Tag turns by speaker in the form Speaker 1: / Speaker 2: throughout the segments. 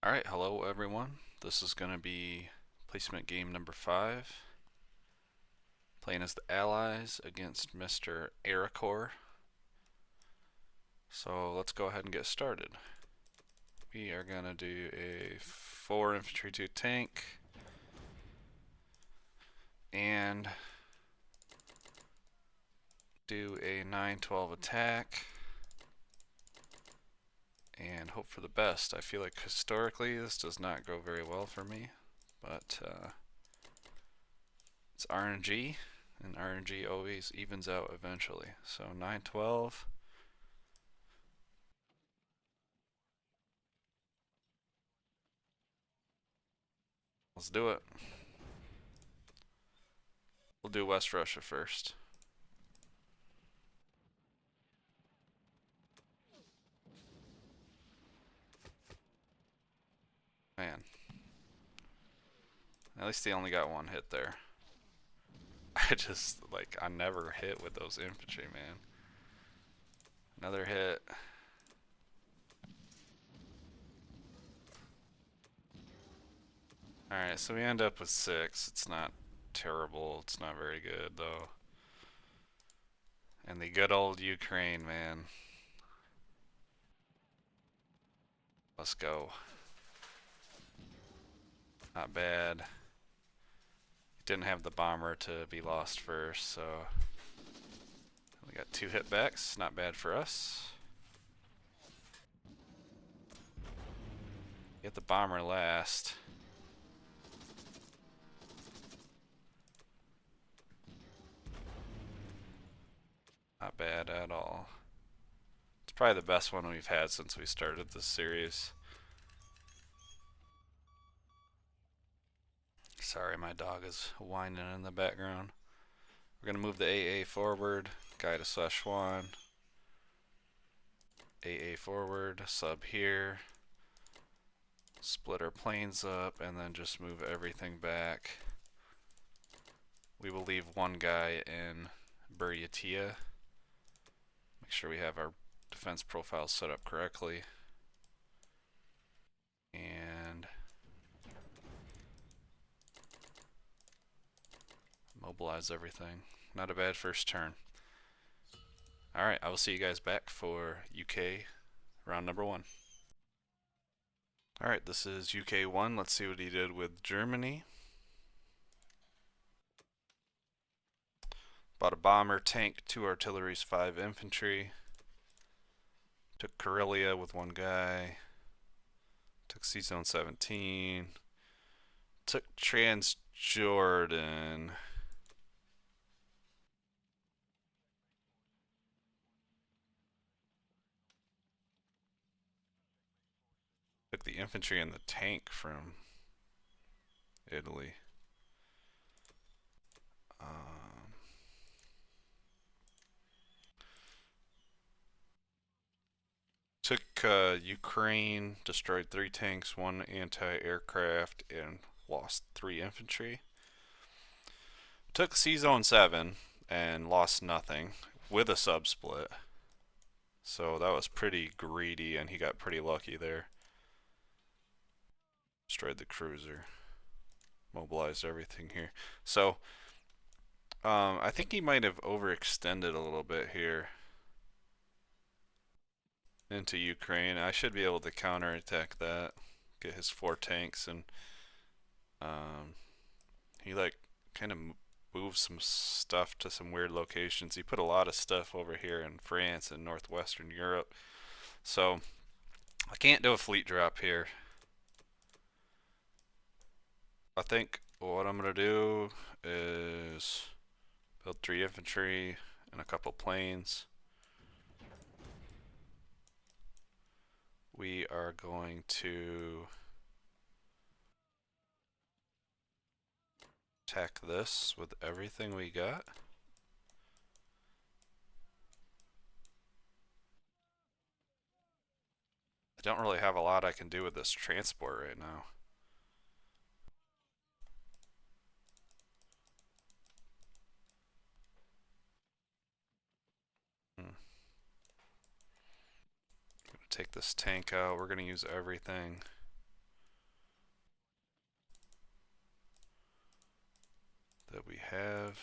Speaker 1: Alright, hello everyone. This is going to be placement game number 5. Playing as the Allies against Mr. Aracor. So let's go ahead and get started. We are going to do a 4 infantry 2 tank. And do a 9-12 attack. And hope for the best. I feel like historically this does not go very well for me. But it's RNG. And RNG always evens out eventually. So 9-12. Let's do it. We'll do West Russia first. Man. At least they only got one hit there. I never hit with those infantry, man. Another hit. Alright, so we end up with 6. It's not terrible. It's not very good, though. And the good old Ukraine, man. Let's go. Not bad. Didn't have the bomber to be lost first, so we got 2 hitbacks. Not bad for us. Get the bomber last. Not bad at all. It's probably the best one we've had since we started this series. Sorry, my dog is whining in the background. We're going to move the AA forward, guide to /1. AA forward, sub here. Split our planes up, and then just move everything back. We will leave one guy in Buryatia. Make sure we have our defense profile set up correctly. And mobilize everything. Not a bad first turn. Alright, I will see you guys back for UK round number 1. Alright, this is UK 1. Let's see what he did with Germany. Bought a bomber, tank, 2 artilleries, 5 infantry. Took Karelia with 1 guy. Took C-Zone 17. Took Transjordan. Took the infantry and the tank from Italy. Took Ukraine, destroyed 3 tanks, 1 anti-aircraft, and lost 3 infantry. Took C-Zone 7 and lost nothing with a sub-split. So that was pretty greedy, and he got pretty lucky there. Destroyed the cruiser. Mobilized everything here. So, I think he might have overextended a little bit here into Ukraine. I should be able to counterattack that. Get his 4 tanks, and he like kind of moved some stuff to some weird locations. He put a lot of stuff over here in France and northwestern Europe. So I can't do a fleet drop here. I think what I'm going to do is build 3 infantry and a couple planes. We are going to attack this with everything we got. I don't really have a lot I can do with this transport right now. Take this tank out. We're going to use everything. that we have.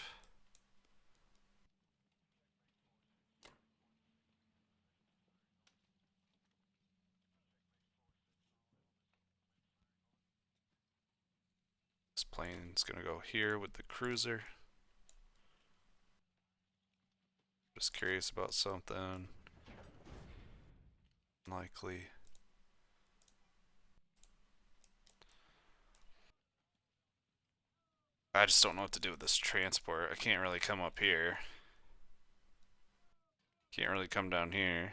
Speaker 1: This plane's gonna go here with the cruiser. Just curious about something. Likely. I just don't know what to do with this transport. I can't really come up here. Can't really come down here.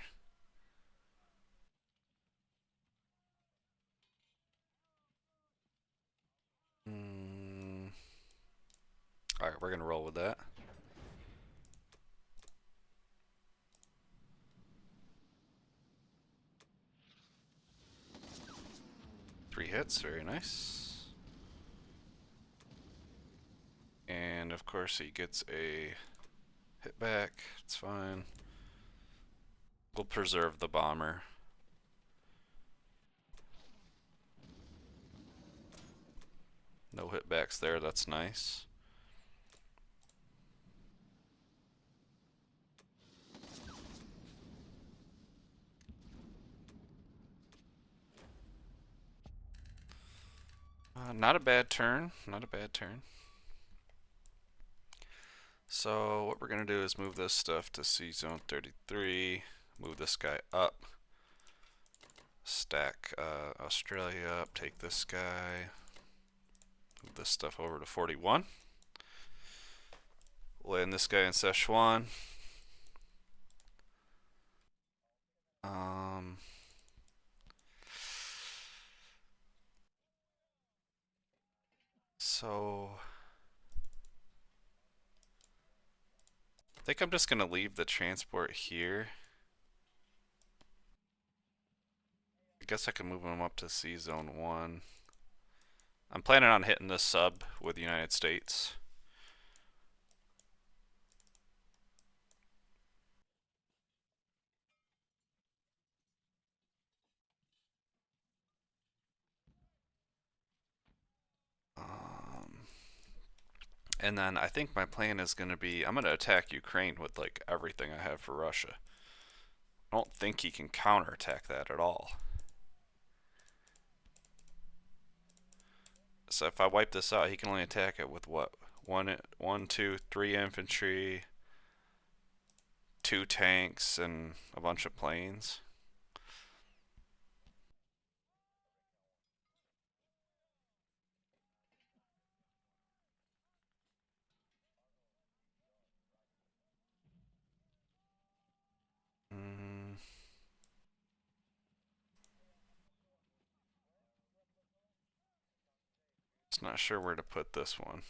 Speaker 1: Alright, we're gonna roll with that. Three hits, very nice. And of course he gets a hit back, it's fine. We'll preserve the bomber. No hitbacks there, that's nice. Not a bad turn, not a bad turn. So what we're gonna do is move this stuff to C zone 33, move this guy up, stack Australia up, take this guy, move this stuff over to 41, land this guy in Szechuan. So I think I'm just gonna leave the transport here. I guess I can move them up to C zone 1. I'm planning on hitting this sub with the United States. And then I think my plan is going to be I'm going to attack Ukraine with like everything I have for Russia. I don't think he can counterattack that at all. So if I wipe this out, he can only attack it with what? One, two, three infantry, 2 tanks, and a bunch of planes. Just not sure where to put this one.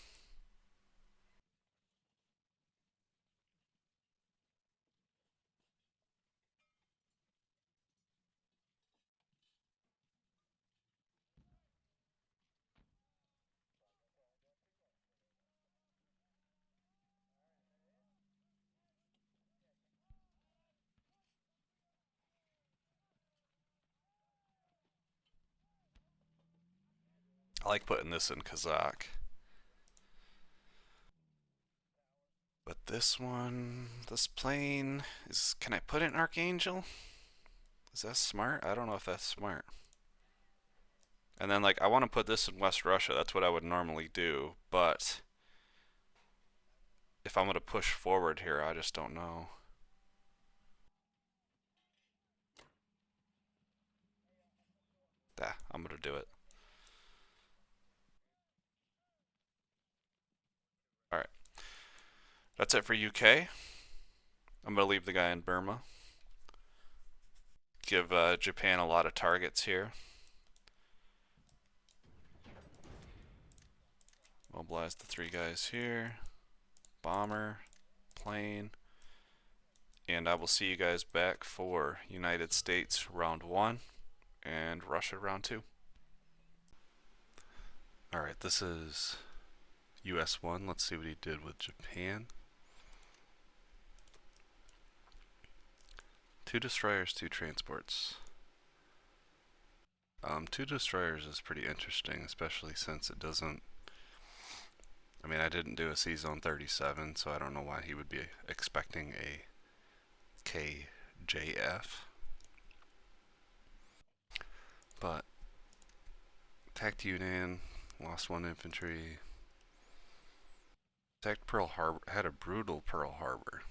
Speaker 1: I like putting this in Kazakh. But this one, this plane, can I put it in Archangel? Is that smart? I don't know if that's smart. And then like I want to put this in West Russia, that's what I would normally do, but if I'm going to push forward here, I just don't know. Yeah, I'm going to do it. Alright. That's it for UK. I'm going to leave the guy in Burma. Give Japan a lot of targets here. Mobilize the 3 guys here. Bomber, plane. And I will see you guys back for United States round 1 and Russia round 2. Alright, this is US 1. Let's see what he did with Japan. 2 destroyers, 2 transports. 2 destroyers is pretty interesting, especially since it doesn't I mean, I didn't do a C-Zone 37, so I don't know why he would be expecting a KJF. But attacked Yunnan, lost one infantry. Attacked Pearl Harbor, had a brutal Pearl Harbor.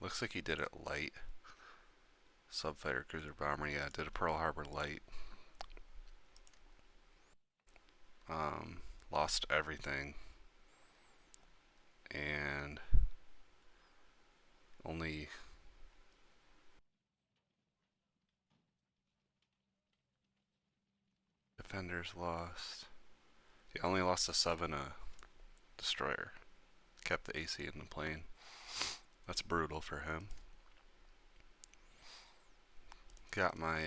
Speaker 1: Looks like he did it light. Subfighter cruiser bomber, yeah, did a Pearl Harbor light. Lost everything. And only defenders lost. He only lost a 7 destroyer. Kept the AC in the plane. That's brutal for him. Got my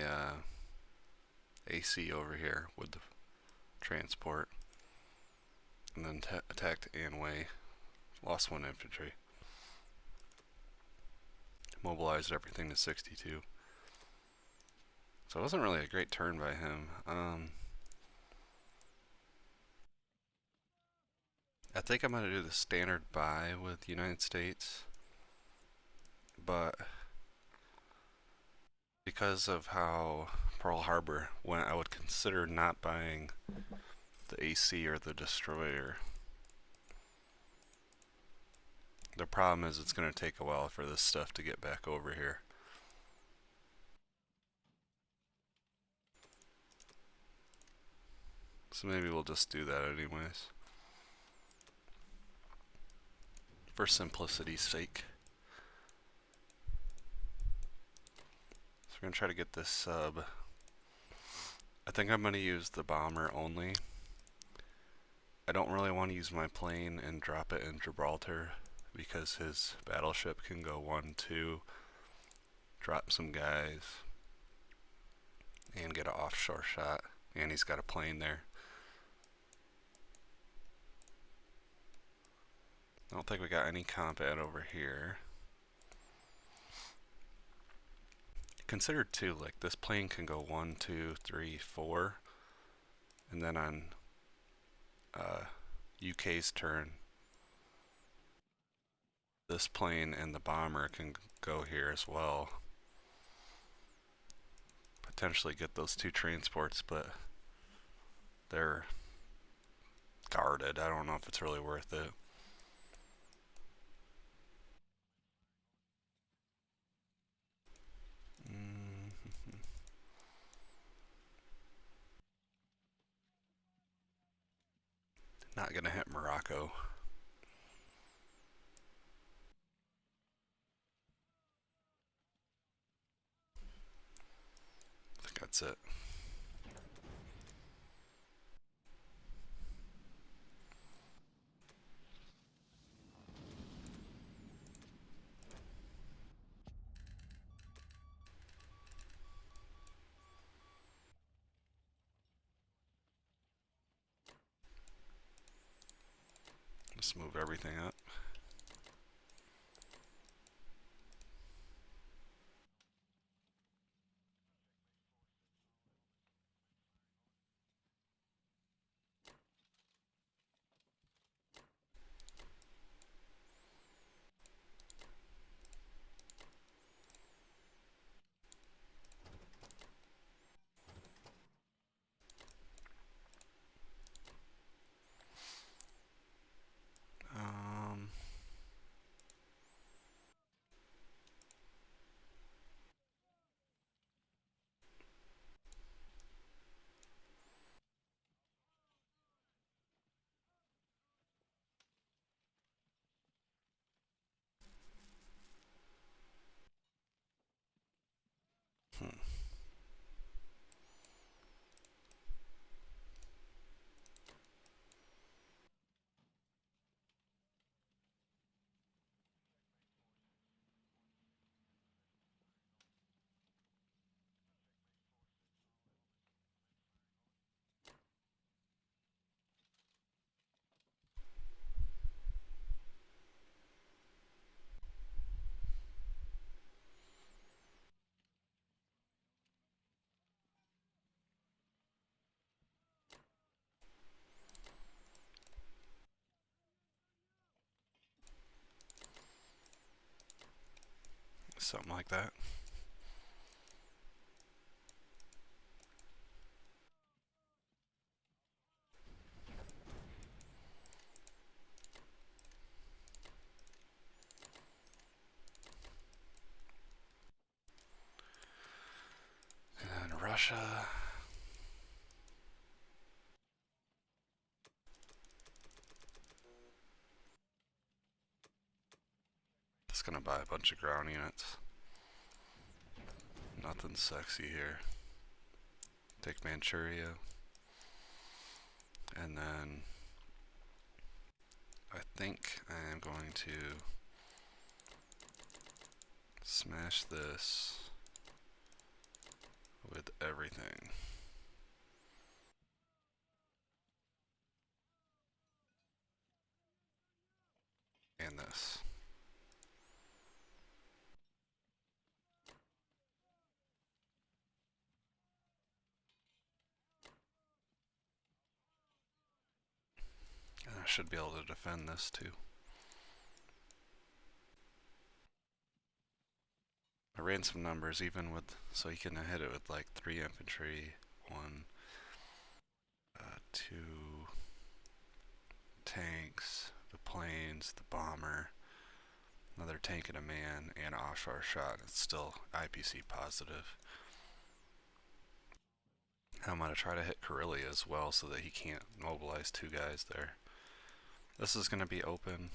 Speaker 1: AC over here with the transport. And then attacked Anway. Lost one infantry. Mobilized everything to 62. So it wasn't really a great turn by him. I think I'm going to do the standard buy with the United States. But because of how Pearl Harbor went, I would consider not buying the AC or the destroyer. The problem is it's going to take a while for this stuff to get back over here. So maybe we'll just do that anyways. For simplicity's sake. So we're going to try to get this sub. I think I'm going to use the bomber only. I don't really want to use my plane and drop it in Gibraltar because his battleship can go 1-2, drop some guys, and get an offshore shot. And he's got a plane there. I don't think we got any combat over here. Consider too, like this plane can go 1, 2, 3, 4, and then on UK's turn, this plane and the bomber can go here as well. Potentially get those two transports, but they're guarded. I don't know if it's really worth it. Not gonna hit Morocco. I think that's it. Let's move everything up. Something like that. And Russia. Just gonna buy a bunch of ground units. Nothing sexy here. Take Manchuria. And then I think I am going to smash this with everything. And this. And I should be able to defend this too. I ran some numbers even with, so you can hit it with like 3 infantry, 1, 2 tanks, the planes, the bomber, another tank and a man, and offshore shot. It's still IPC positive. I'm going to try to hit Karelia as well so that he can't mobilize 2 guys there. This is going to be open,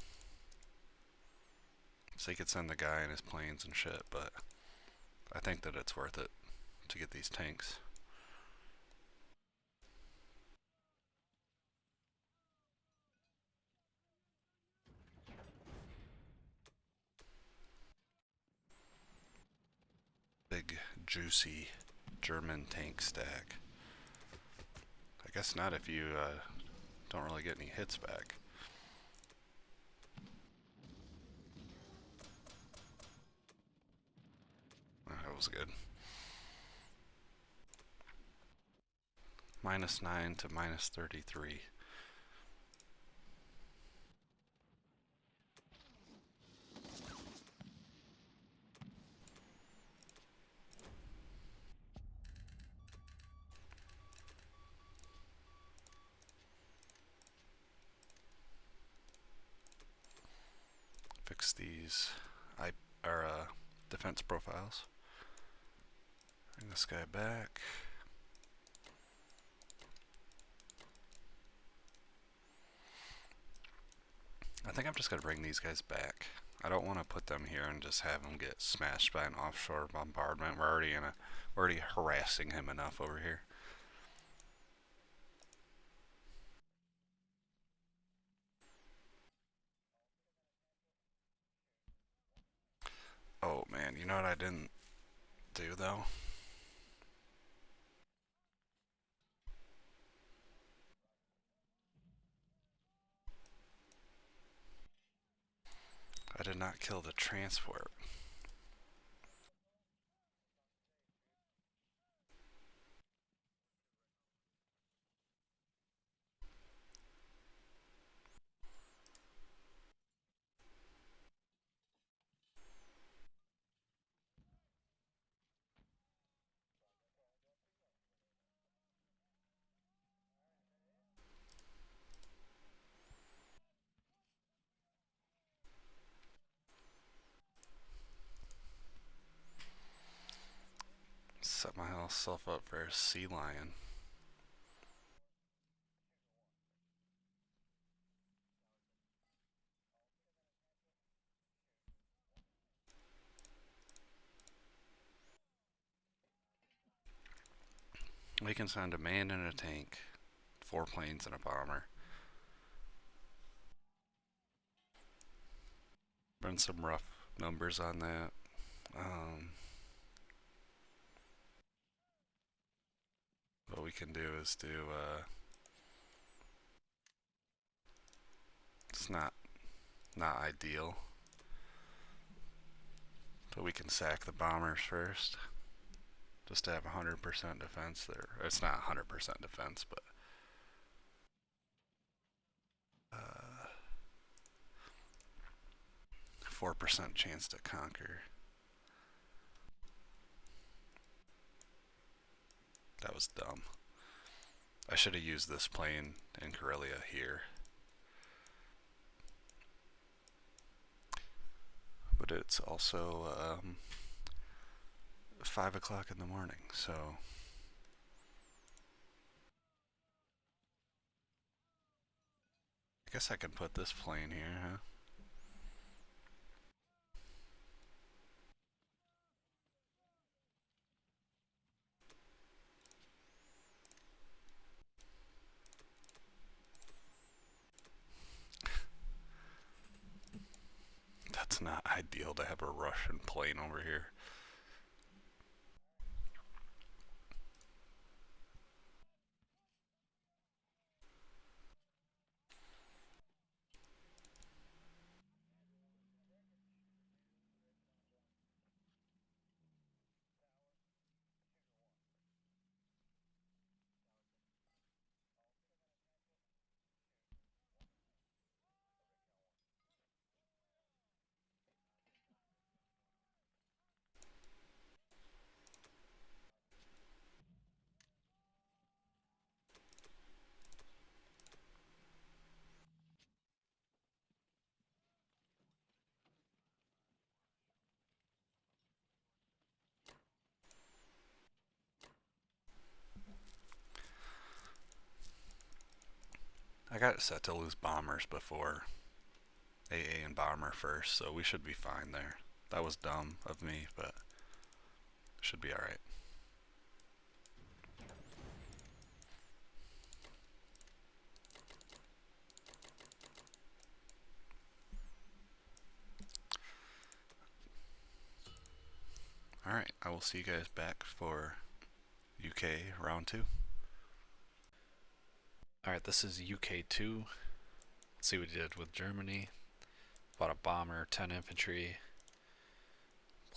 Speaker 1: so he could send the guy in his planes and shit, but I think that it's worth it to get these tanks. Big, juicy German tank stack. I guess not if you don't really get any hits back. That was good. -9 to -33. Fix these defense profiles. Bring this guy back. I think I'm just gonna bring these guys back. I don't want to put them here and just have them get smashed by an offshore bombardment. We're already harassing him enough over here. Oh man, you know what I didn't do though? I did not kill the transport. Set myself up for a sea lion. We can send a man and a tank, 4 planes and a bomber. Run some rough numbers on that. Um, what we can do is do. It's not ideal, but we can sack the bombers first, just to have 100% defense there. It's not 100% defense, but 4% chance to conquer. That was dumb. I should have used this plane in Karelia here. But it's also 5 o'clock in the morning, so I guess I can put this plane here, huh? That's not ideal to have a Russian plane over here. I got it set to lose bombers before AA and bomber first, so we should be fine there. That was dumb of me, but should be alright. Alright, I will see you guys back for UK round 2. Alright, this is UK2. Let's see what we did with Germany. Bought a bomber, 10 infantry.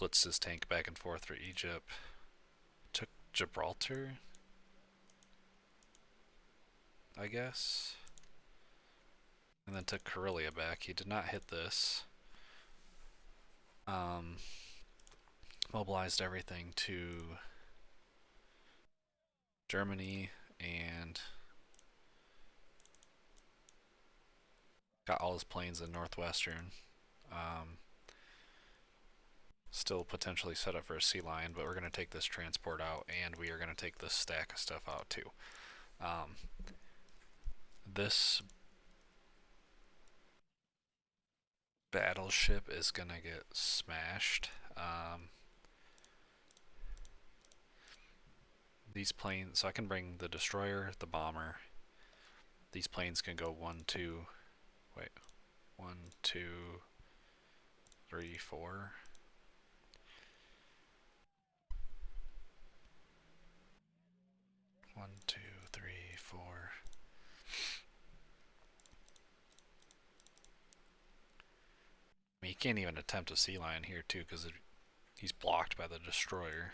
Speaker 1: Blitzed his tank back and forth for Egypt. Took Gibraltar, I guess. And then took Karelia back. He did not hit this. Mobilized everything to Germany and got all his planes in Northwestern. Still potentially set up for a sea lion, but we're going to take this transport out and we are going to take this stack of stuff out too. This battleship is going to get smashed. These planes, so I can bring the destroyer, the bomber. These planes can go 1, 2, wait, 1, 2, 3, 4. One, two, three, four. I mean, he can't even attempt a sea lion here too, because he's blocked by the destroyer.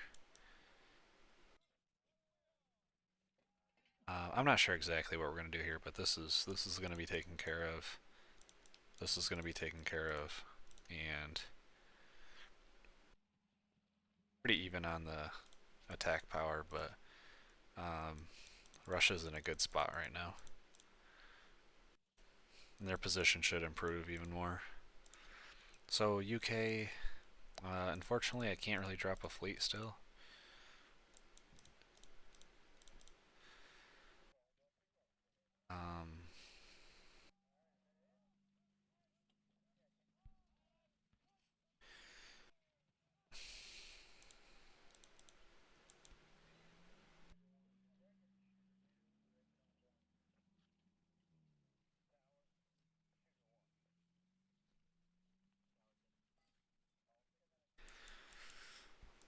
Speaker 1: I'm not sure exactly what we're gonna do here, but this is gonna be taken care of. This is gonna be taken care of, and pretty even on the attack power, but Russia's in a good spot right now. And their position should improve even more. So UK, unfortunately, I can't really drop a fleet still.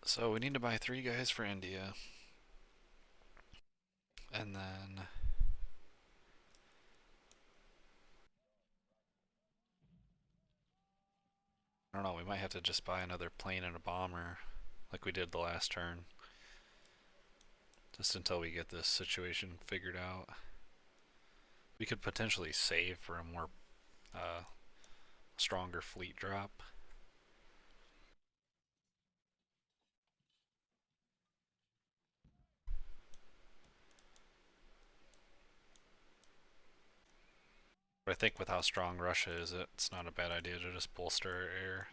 Speaker 1: So we need to buy 3 guys for India. And then I don't know, we might have to just buy another plane and a bomber like we did the last turn. Just until we get this situation figured out. We could potentially save for a more stronger fleet drop. But I think with how strong Russia is, it's not a bad idea to just bolster our air.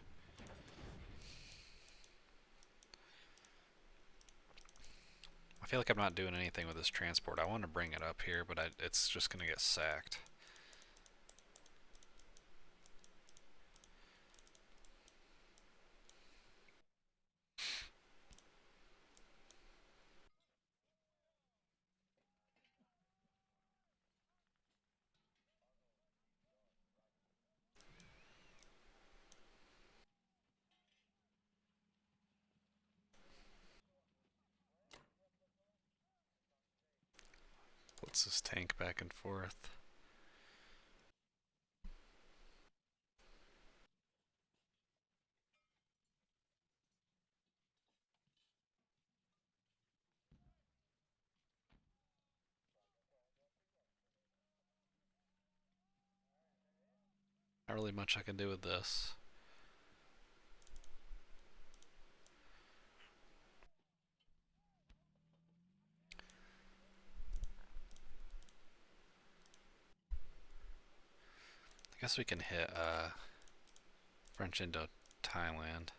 Speaker 1: I feel like I'm not doing anything with this transport. I want to bring it up here, but it's just going to get sacked. Puts this tank back and forth. Not really much I can do with this. I guess we can hit French into Thailand.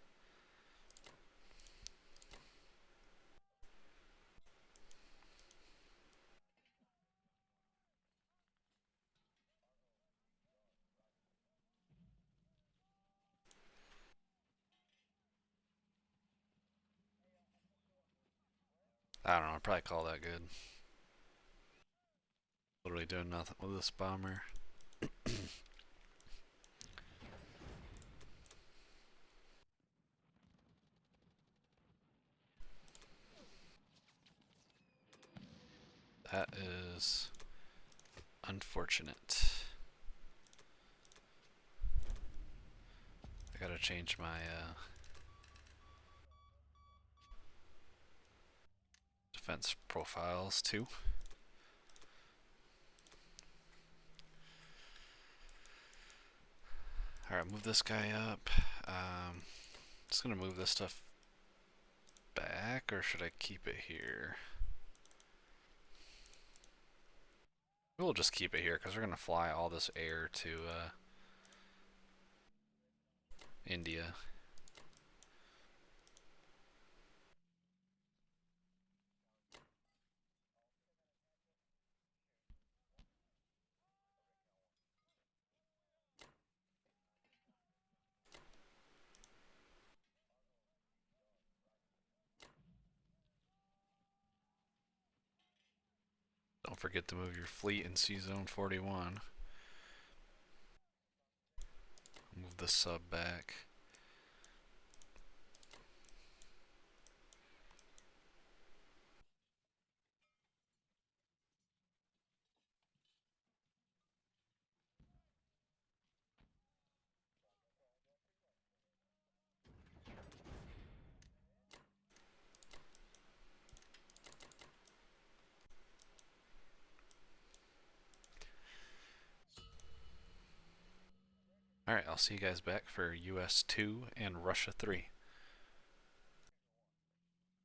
Speaker 1: I don't know, I'd probably call that good. Literally doing nothing with this bomber. That is unfortunate. I gotta change my defense profiles too. Alright, move this guy up. Just gonna move this stuff back, or should I keep it here? We'll just keep it here because we're gonna fly all this air to India. Don't forget to move your fleet in Sea Zone 41. Move the sub back. Alright, I'll see you guys back for US 2 and Russia 3.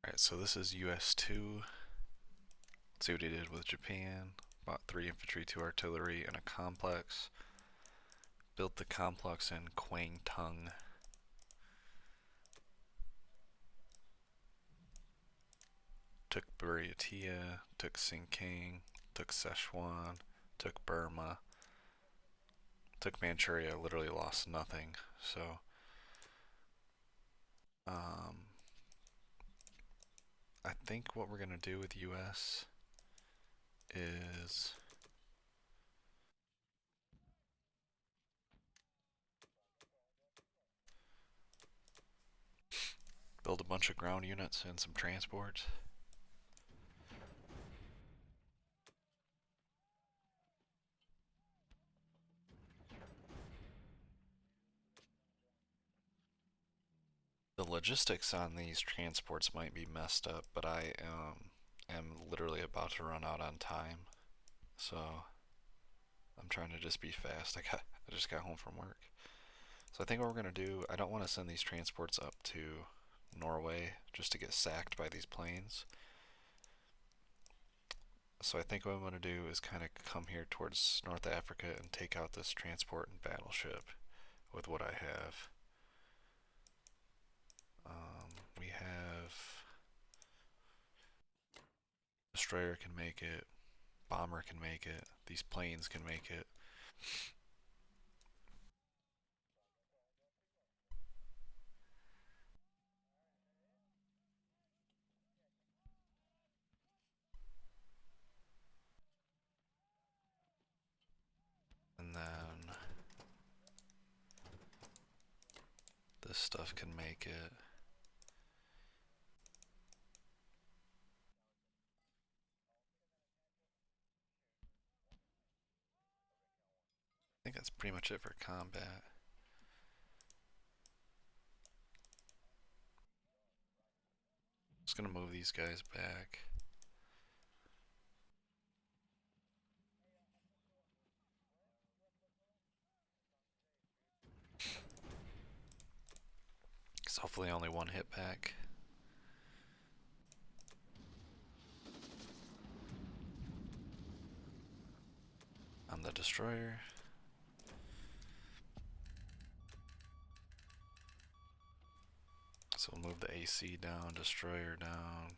Speaker 1: Alright, so this is US 2. Let's see what he did with Japan. Bought 3 infantry, 2 artillery, and a complex. Built the complex in Kwangtung. Took Buryatia, took Sinking, took Szechuan, took Burma, took Manchuria, literally lost nothing. So, I think what we're gonna do with US is build a bunch of ground units and some transports. The logistics on these transports might be messed up, but I am literally about to run out on time, so I'm trying to just be fast. I just got home from work, so I think what we're gonna do. I don't want to send these transports up to Norway just to get sacked by these planes. So I think what I'm going to do is kind of come here towards North Africa and take out this transport and battleship with what I have. We have destroyer can make it, bomber can make it, these planes can make it. And then this stuff can make it. I think that's pretty much it for combat. Just gonna move these guys back. Because hopefully only one hit back. On the destroyer. So we'll move the AC down, destroyer down.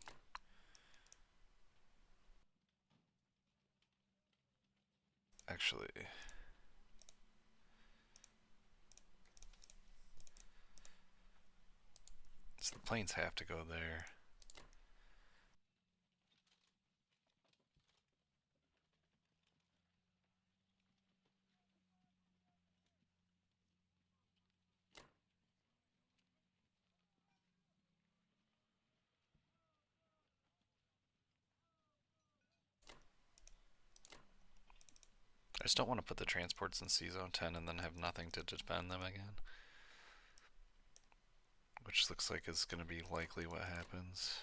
Speaker 1: Actually, so the planes have to go there. I just don't want to put the transports in C-Zone 10 and then have nothing to defend them again. Which looks like is going to be likely what happens.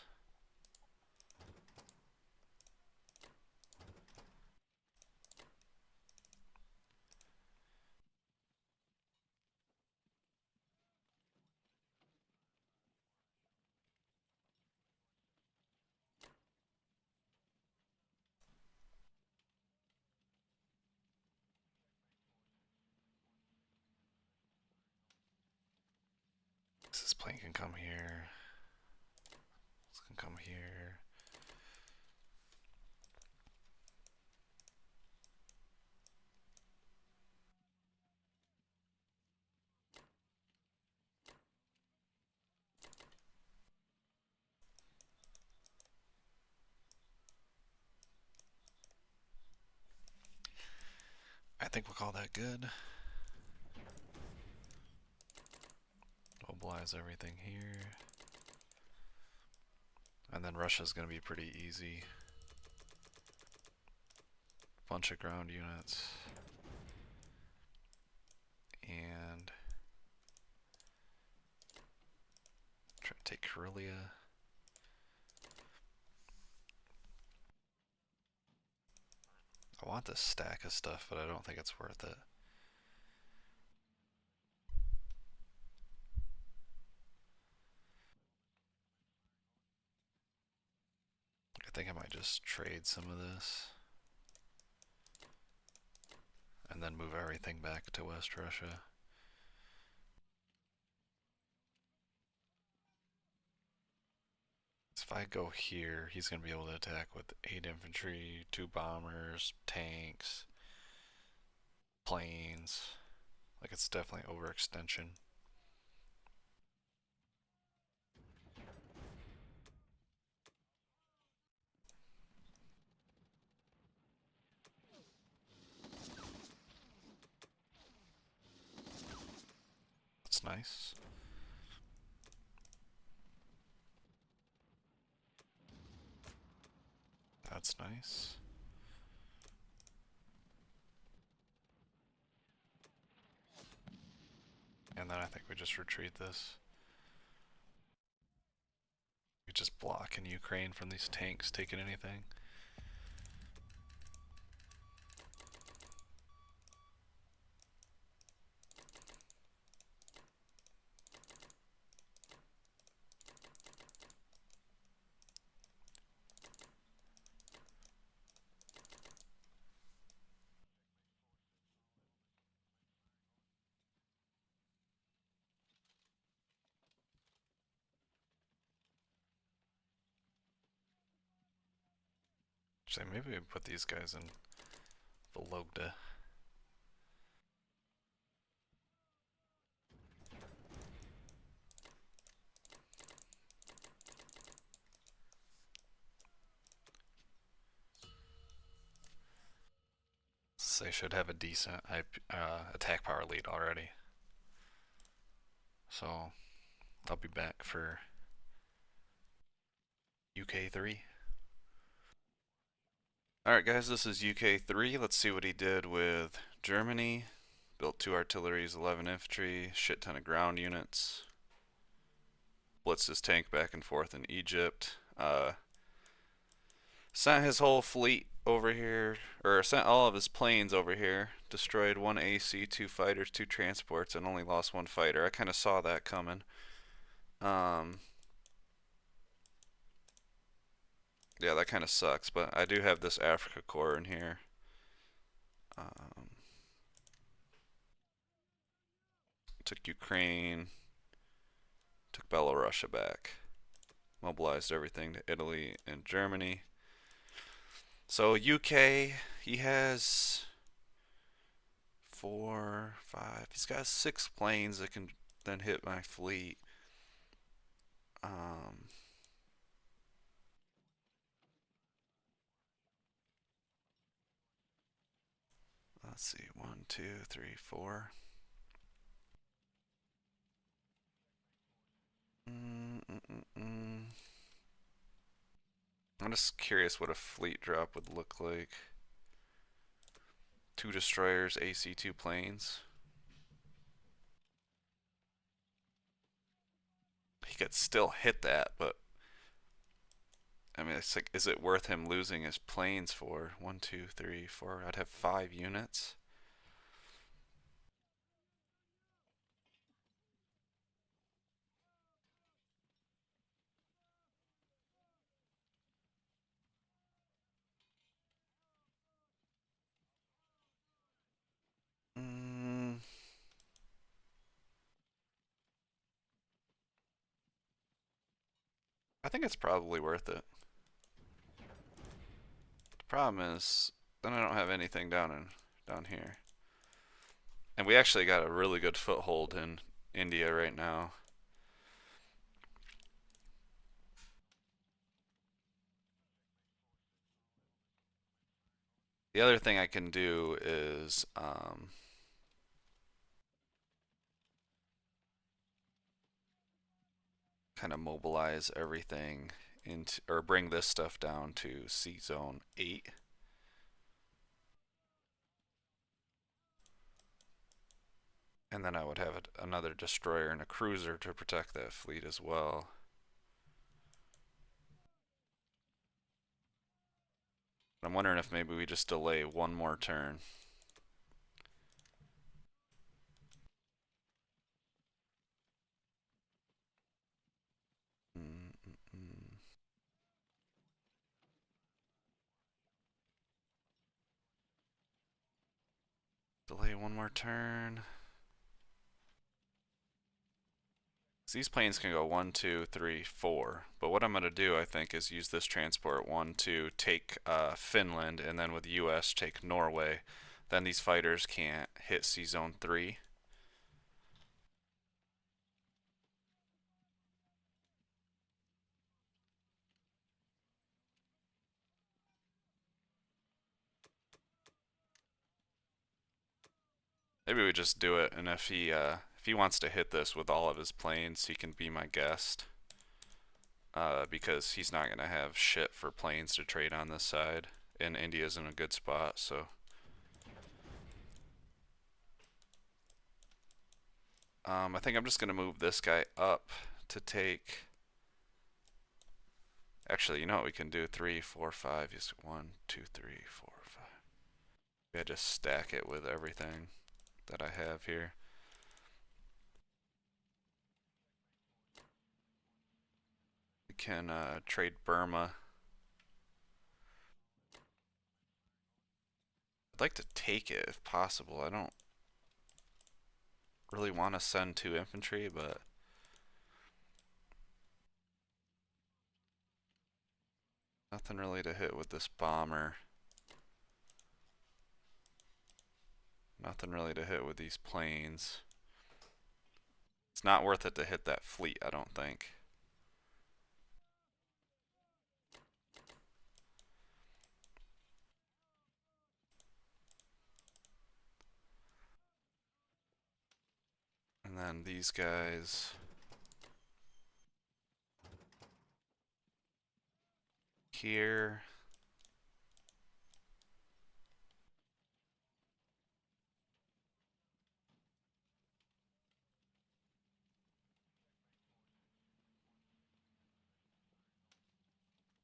Speaker 1: This plane can come here. This can come here. I think we'll call that good. Mobilize everything here. And then Russia's going to be pretty easy. Bunch of ground units. And try to take Karelia. I want this stack of stuff, but I don't think it's worth it. I think I might just trade some of this. And then move everything back to West Russia. If I go here, he's going to be able to attack with 8 infantry, 2 bombers, tanks, planes. Like, it's definitely overextension. That's nice. That's nice. And then I think we just retreat this. We just block in Ukraine from these tanks taking anything. Actually, maybe we put these guys in Vologda. So they should have a decent attack power lead already. So I'll be back for UK3. Alright guys, this is UK3. Let's see what he did with Germany. Built 2 artilleries, 11 infantry, shit ton of ground units. Blitzed his tank back and forth in Egypt. Sent his whole fleet over here, or sent all of his planes over here. Destroyed 1 AC, 2 fighters, 2 transports, and only lost 1 fighter. I kind of saw that coming. Yeah, that kind of sucks, but I do have this Africa Corps in here. Took Ukraine, took Belarusia back, mobilized everything to Italy and Germany. So UK, he has 4, 5. He's got 6 planes that can then hit my fleet. Let's see, 1, 2, 3, 4. I'm just curious what a fleet drop would look like. 2 destroyers, AC-2 planes. He could still hit that, but I mean, it's like, is it worth him losing his planes for? 1, 2, 3, 4. I'd have 5 units. Mm, I think it's probably worth it. The problem is, then I don't have anything down here. And we actually got a really good foothold in India right now. The other thing I can do is kind of mobilize everything into, or bring this stuff down to C Zone 8. And then I would have another destroyer and a cruiser to protect that fleet as well. I'm wondering if maybe we just delay one more turn. Delay one more turn. These planes can go 1, 2, 3, 4. But what I'm going to do, I think, is use this transport 1 to take Finland, and then with US take Norway. Then these fighters can't hit C Zone 3. Maybe we just do it, and if he wants to hit this with all of his planes, he can be my guest. Because he's not gonna have shit for planes to trade on this side, and India's in a good spot. So, I think I'm just gonna move this guy up to take. Actually, you know what we can do? 3, 4, 5. Just 1, 2, 3, 4, 5. Yeah, just stack it with everything that I have here. We can trade Burma. I'd like to take it if possible. I don't really want to send 2 infantry, but. Nothing really to hit with this bomber. Nothing really to hit with these planes. It's not worth it to hit that fleet, I don't think. And then these guys here.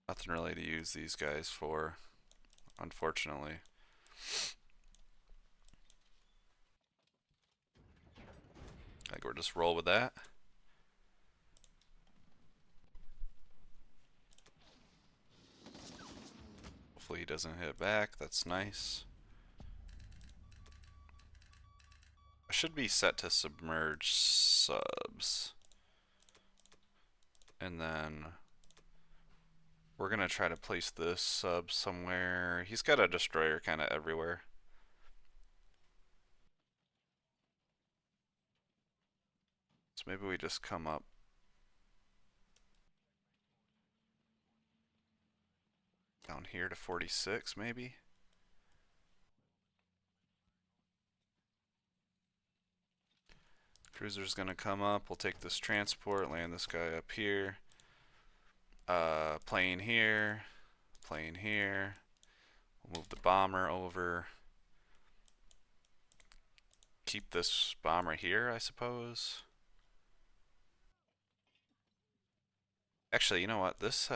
Speaker 1: Nothing really to use these guys for, unfortunately. I think we'll just roll with that. Hopefully he doesn't hit back. That's nice. I should be set to submerge subs. And then we're going to try to place this sub somewhere. He's got a destroyer kind of everywhere. So maybe we just come up down here to 46 maybe. Cruiser's gonna come up. We'll take this transport, land this guy up here. Plane here. Plane here. We'll move the bomber over. Keep this bomber here, I suppose. Actually, you know what? This,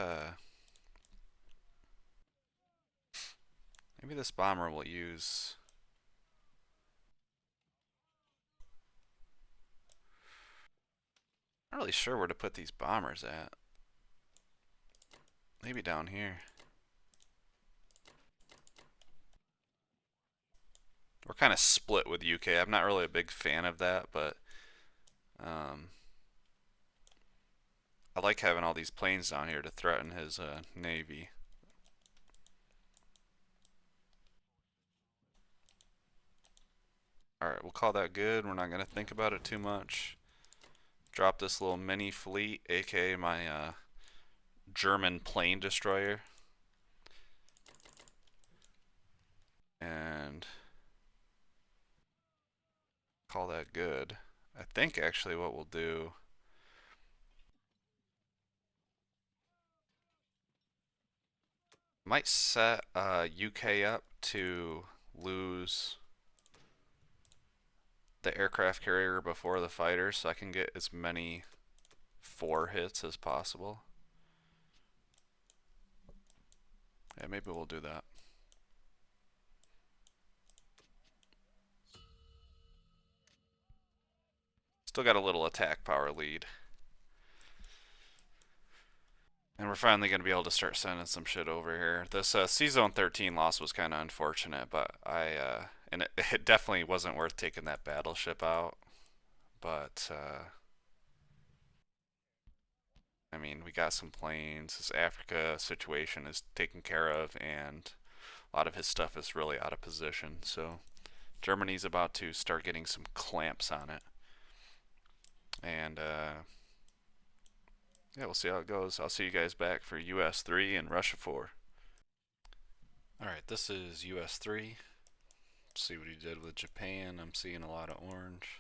Speaker 1: maybe this bomber will use... I'm not really sure where to put these bombers at. Maybe down here. We're kind of split with UK. I'm not really a big fan of that, but I like having all these planes down here to threaten his navy. Alright, we'll call that good. We're not going to think about it too much. Drop this little mini fleet, aka my German plane destroyer. And call that good. I think actually what we'll do... might set UK up to lose the aircraft carrier before the fighter so I can get as many 4 hits as possible. Yeah, maybe we'll do that. Still got a little attack power lead. And we're finally going to be able to start sending some shit over here. This C-Zone 13 loss was kind of unfortunate, but and it definitely wasn't worth taking that battleship out. But, I mean, we got some planes. This Africa situation is taken care of, and a lot of his stuff is really out of position. So Germany's about to start getting some clamps on it. And, yeah, we'll see how it goes. I'll see you guys back for US 3 and Russia 4. Alright, this is US 3. See what he did with Japan. I'm seeing a lot of orange.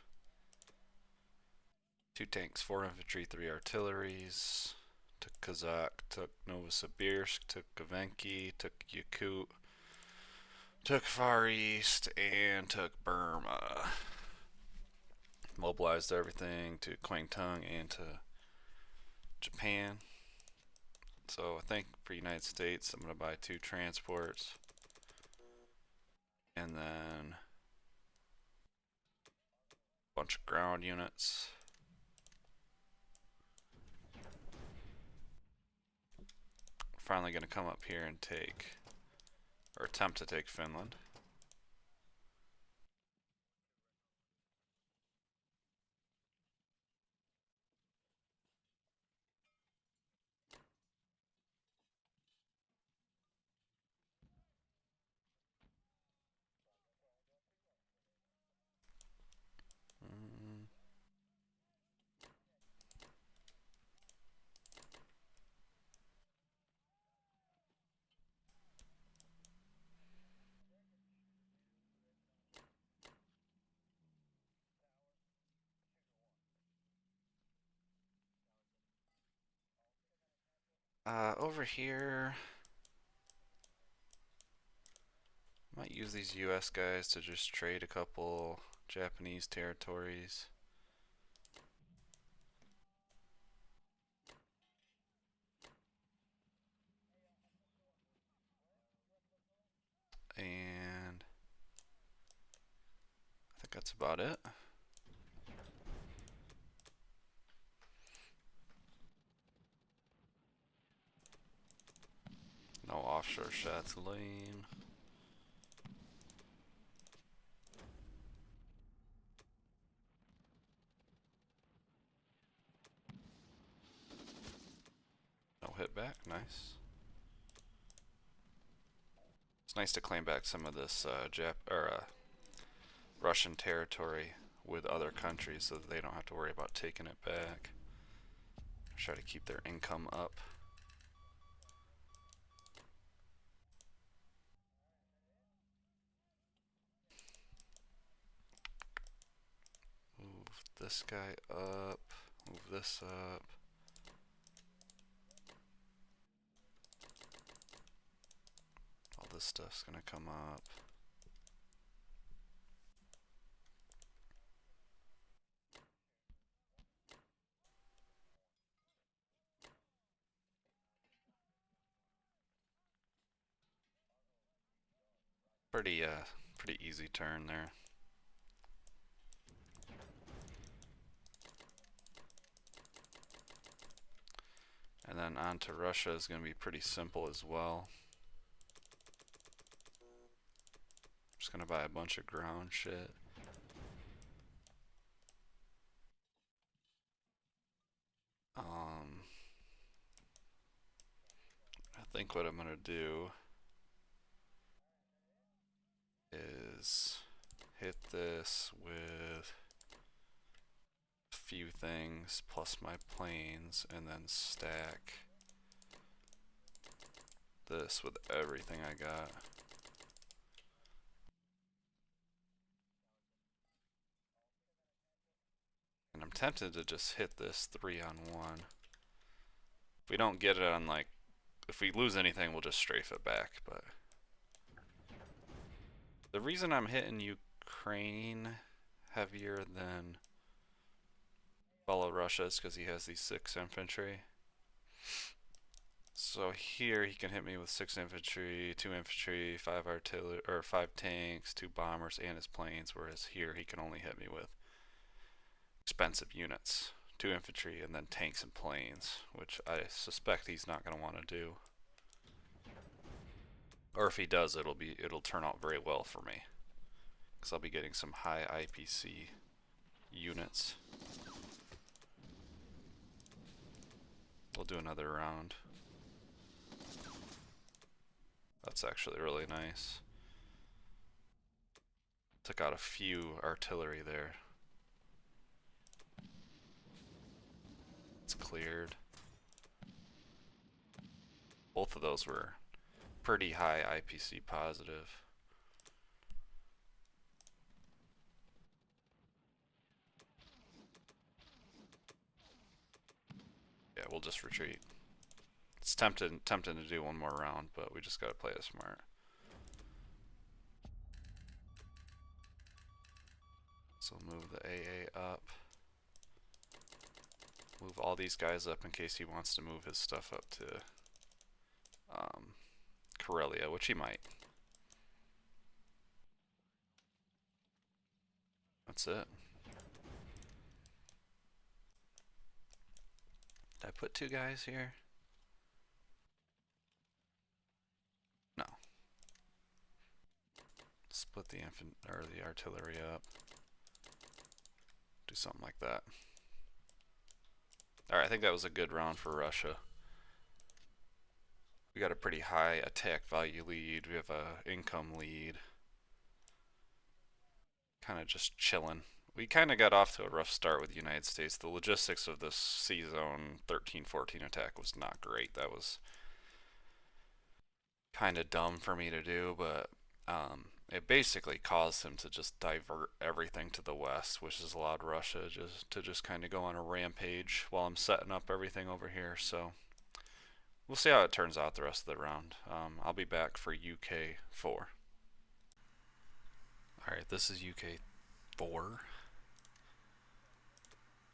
Speaker 1: 2 tanks, 4 infantry, 3 artilleries. Took Kazakh, took Novosibirsk, took Kavenki, took Yakut, took Far East, and took Burma. Mobilized everything to Kwangtung and to Japan. So I think for United States, I'm going to buy 2 transports. And then a bunch of ground units. Finally going to come up here and take, or attempt to take Finland. Over here, might use these US guys to just trade a couple Japanese territories. And I think that's about it. No offshore shots, lame. No hit back, nice. It's nice to claim back some of this Russian territory with other countries so that they don't have to worry about taking it back. Try to keep their income up. Move this guy up. Move this up. All this stuff's gonna come up. Pretty easy turn there. And then on to Russia is going to be pretty simple as well. Just going to buy a bunch of ground shit. I think what I'm going to do is hit this with a few things plus my planes and then stack this with everything I got. And I'm tempted to just hit this 3-on-1. If we don't get it on, like, if we lose anything, we'll just strafe it back, but the reason I'm hitting Ukraine heavier than Russia is because he has these 6 infantry. So here he can hit me with 6 infantry, 2 infantry, 5 artillery, or 5 tanks, 2 bombers, and his planes. Whereas here he can only hit me with expensive units, 2 infantry, and then tanks and planes, which I suspect he's not going to want to do. Or if he does, it'll turn out very well for me, because I'll be getting some high IPC units. We'll do another round. That's actually really nice. Took out a few artillery there. It's cleared. Both of those were pretty high IPC positive. Yeah, we'll just retreat. It's tempting to do one more round, but we just gotta play it smart. So move the AA up. Move all these guys up in case he wants to move his stuff up to Karelia, which he might. That's it. Did I put 2 guys here? No. Split the the artillery up. Do something like that. Alright, I think that was a good round for Russia. We got a pretty high attack value lead. We have a income lead. Kind of just chilling. We kind of got off to a rough start with the United States. The logistics of this C-Zone 13-14 attack was not great. That was kind of dumb for me to do, but it basically caused him to just divert everything to the west, which has allowed Russia to just kind of go on a rampage while I'm setting up everything over here. So we'll see how it turns out the rest of the round. I'll be back for UK 4. Alright, this is UK 4.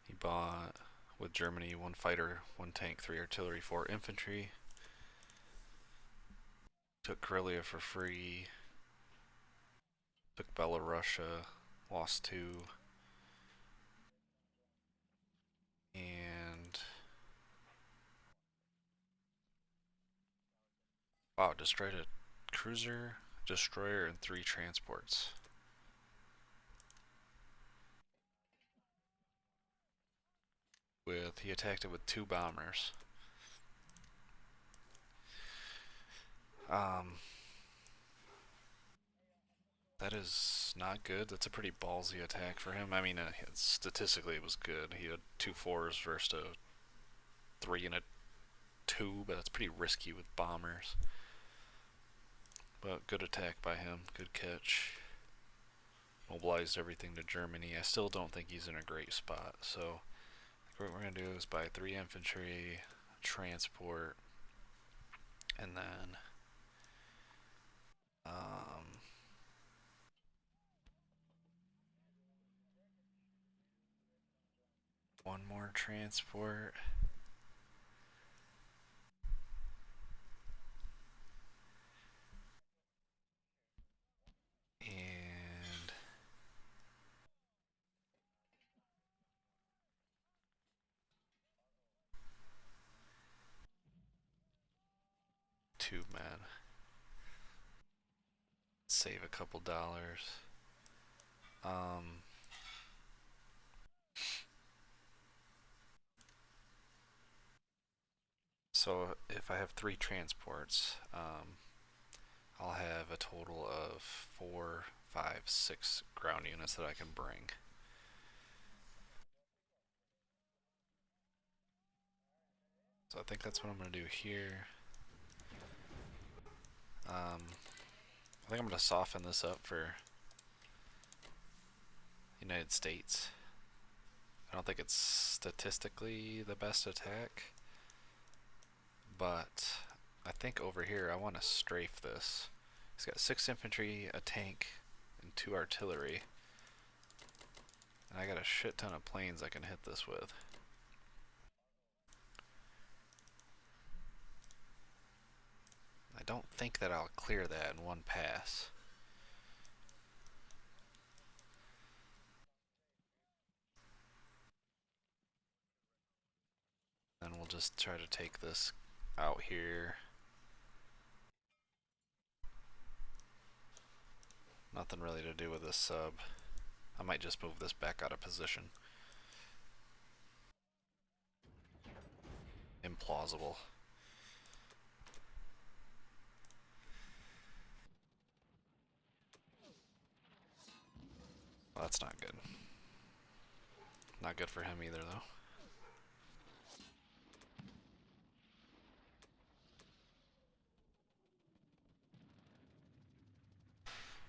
Speaker 1: He bought with Germany 1 fighter, 1 tank, 3 artillery, 4 infantry. Took Karelia for free. Took Belorussia, lost 2. And wow, destroyed a cruiser, destroyer, and 3 transports. He attacked it with 2 bombers. That is not good. That's a pretty ballsy attack for him. I mean, statistically it was good. He had 2 4s versus a 3 and a 2, but that's pretty risky with bombers. But good attack by him. Good catch. Mobilized everything to Germany. I still don't think he's in a great spot. So what we're going to do is buy 3 infantry, transport, and then one more transport. And 2 men. Save a couple dollars. So if I have 3 transports, I'll have a total of 4, 5, 6 ground units that I can bring. So I think that's what I'm going to do here. I think I'm going to soften this up for United States. I don't think it's statistically the best attack, but I think over here I want to strafe this. He's got 6 infantry, a tank, and 2 artillery. And I got a shit ton of planes I can hit this with. I don't think that I'll clear that in one pass. Then we'll just try to take this out here. Nothing really to do with this sub. I might just move this back out of position. Implausible. Well, that's not good. Not good for him either, though.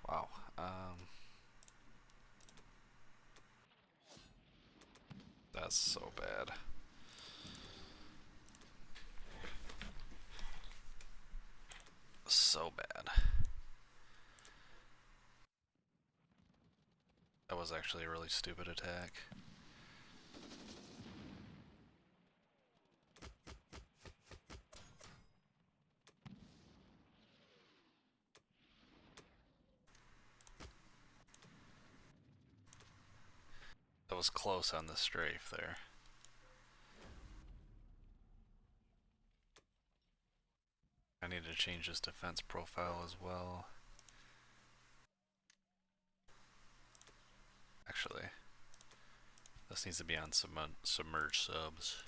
Speaker 1: Wow. That's so bad. So bad. That was actually a really stupid attack. That was close on the strafe there. I need to change his defense profile as well. Actually, this needs to be on submerged subs.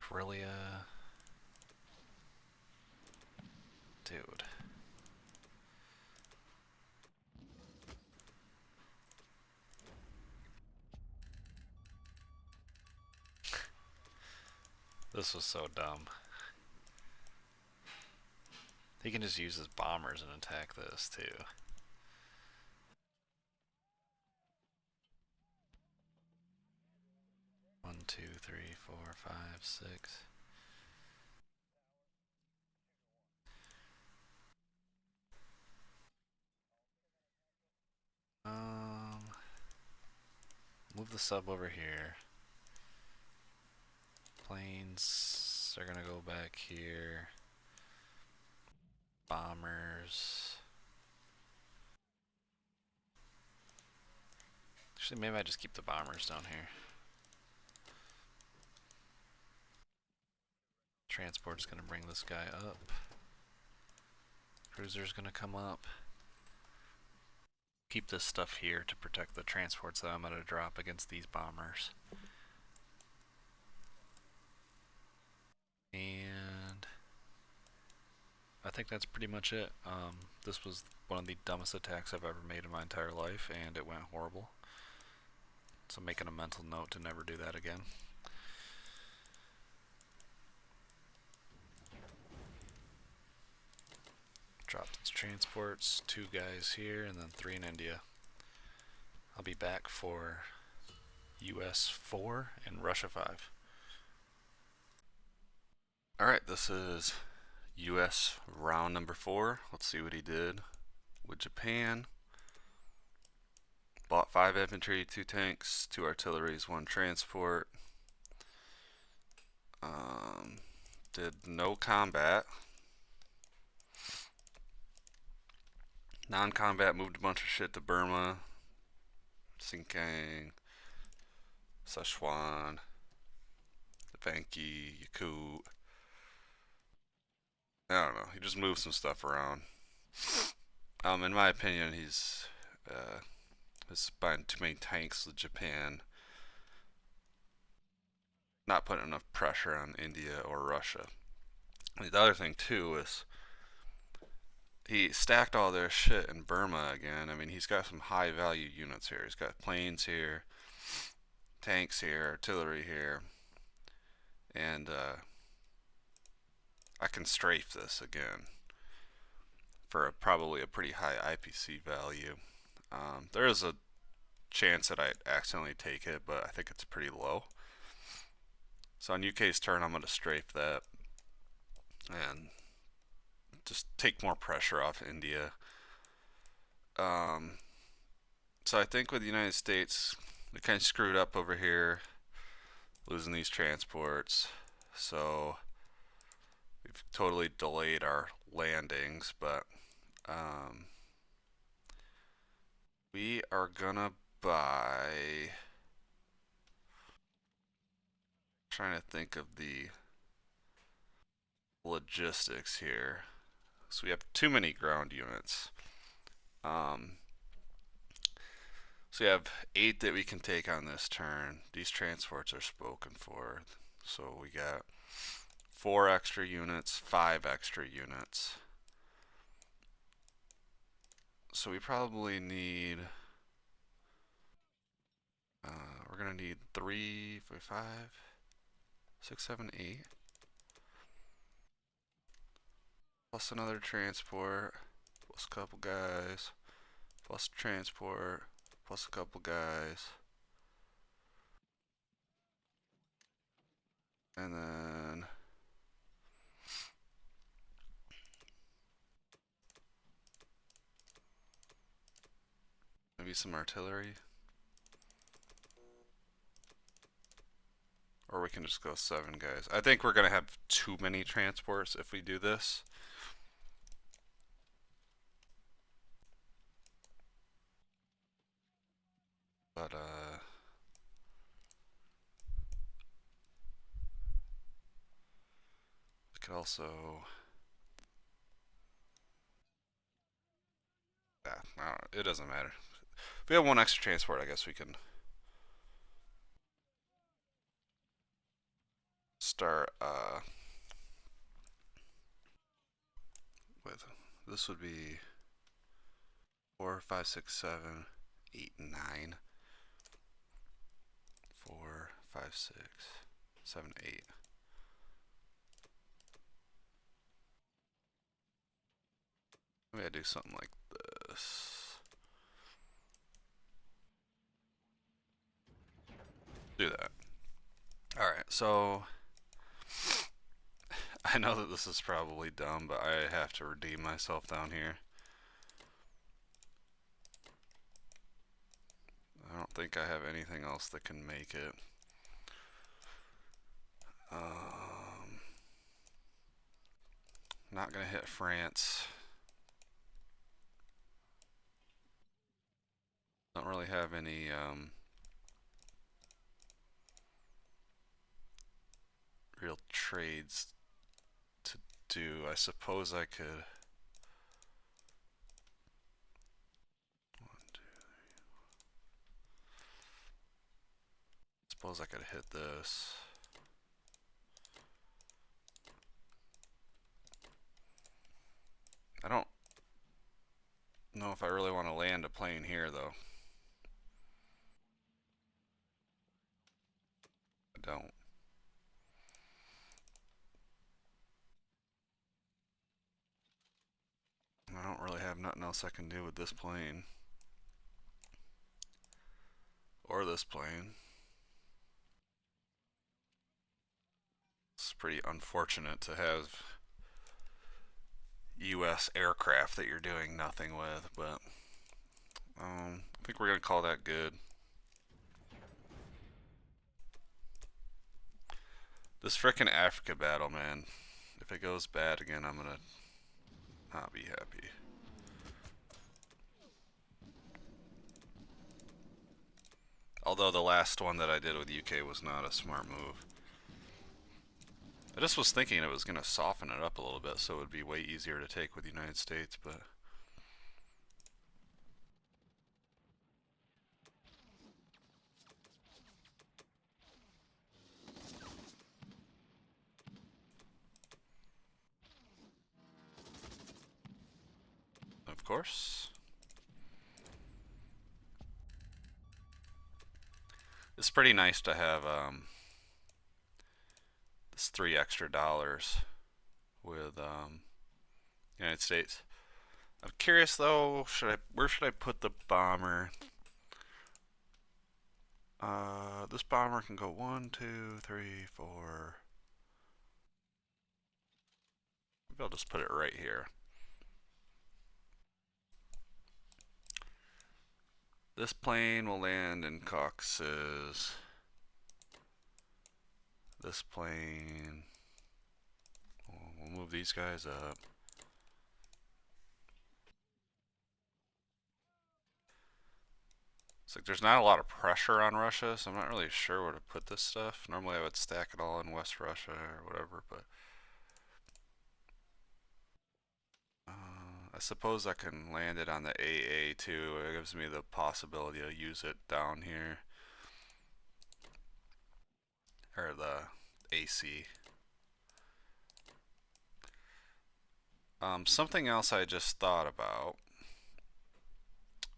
Speaker 1: Karelia. Dude. This was so dumb. He can just use his bombers and attack this too. 4, 5, 6. Move the sub over here. Planes are gonna go back here. Bombers. Actually, maybe I just keep the bombers down here. Transport's gonna bring this guy up. Cruiser's gonna come up. Keep this stuff here to protect the transports that I'm gonna drop against these bombers. And I think that's pretty much it. This was one of the dumbest attacks I've ever made in my entire life, and it went horrible. So making a mental note to never do that again. Drop these transports, 2 guys here, and then 3 in India. I'll be back for US 4 and Russia 5. Alright, this is US round number 4. Let's see what he did with Japan. Bought 5 infantry, 2 tanks, 2 artilleries, 1 transport. Did no combat. Non-combat, moved a bunch of shit to Burma, Xinjiang, Sichuan, Vanki, Yakut. I don't know. He just moved some stuff around. In my opinion, he's buying too many tanks with Japan. Not putting enough pressure on India or Russia. And the other thing too is he stacked all their shit in Burma again. I mean, he's got some high value units here. He's got planes here, tanks here, artillery here, and I can strafe this again for probably a pretty high IPC value. There is a chance that I accidentally take it, but I think it's pretty low. So on UK's turn, I'm going to strafe that and just take more pressure off India. So I think with the United States, we kind of screwed up over here, losing these transports. So we've totally delayed our landings, but we are gonna buy. Trying to think of the logistics here. So we have too many ground units. So we have 8 that we can take on this turn. These transports are spoken for. So we got 4 extra units, 5 extra units. So we probably need, we're gonna need 3, 4, 5, 6, 7, 8. Plus another transport, plus a couple guys, plus transport, plus a couple guys. And then maybe some artillery. Or we can just go 7 guys. I think we're going to have too many transports if we do this. But, we could also... Yeah, it doesn't matter. If we have 1 extra transport, I guess we can start, with, this would be 4, 5, 6, 7, 8, 9. 4, 5, 6, 7, 8. Maybe I do something like this. Do that. Alright, So, I know that this is probably dumb, but I have to redeem myself down here. I don't think I have anything else that can make it. Not gonna hit France. Don't really have any real trades to do. I suppose I could. Suppose I could hit this. I don't know if I really want to land a plane here, though. I don't. I don't really have nothing else I can do with this plane. Or this plane. It's pretty unfortunate to have U.S. aircraft that you're doing nothing with, but I think we're gonna call that good. This frickin' Africa battle, man. If it goes bad again, I'm gonna not be happy. Although the last one that I did with UK was not a smart move. I just was thinking it was gonna soften it up a little bit so it would be way easier to take with the United States, but of course. It's pretty nice to have this $3 extra with United States. I'm curious though, where should I put the bomber? This bomber can go 1, 2, 3, 4. Maybe I'll just put it right here. This plane will land in Caucasus. This plane. We'll move these guys up. It's like there's not a lot of pressure on Russia, so I'm not really sure where to put this stuff. Normally I would stack it all in West Russia or whatever, but I suppose I can land it on the AA too. It gives me the possibility to use it down here. Or the AC. Something else I just thought about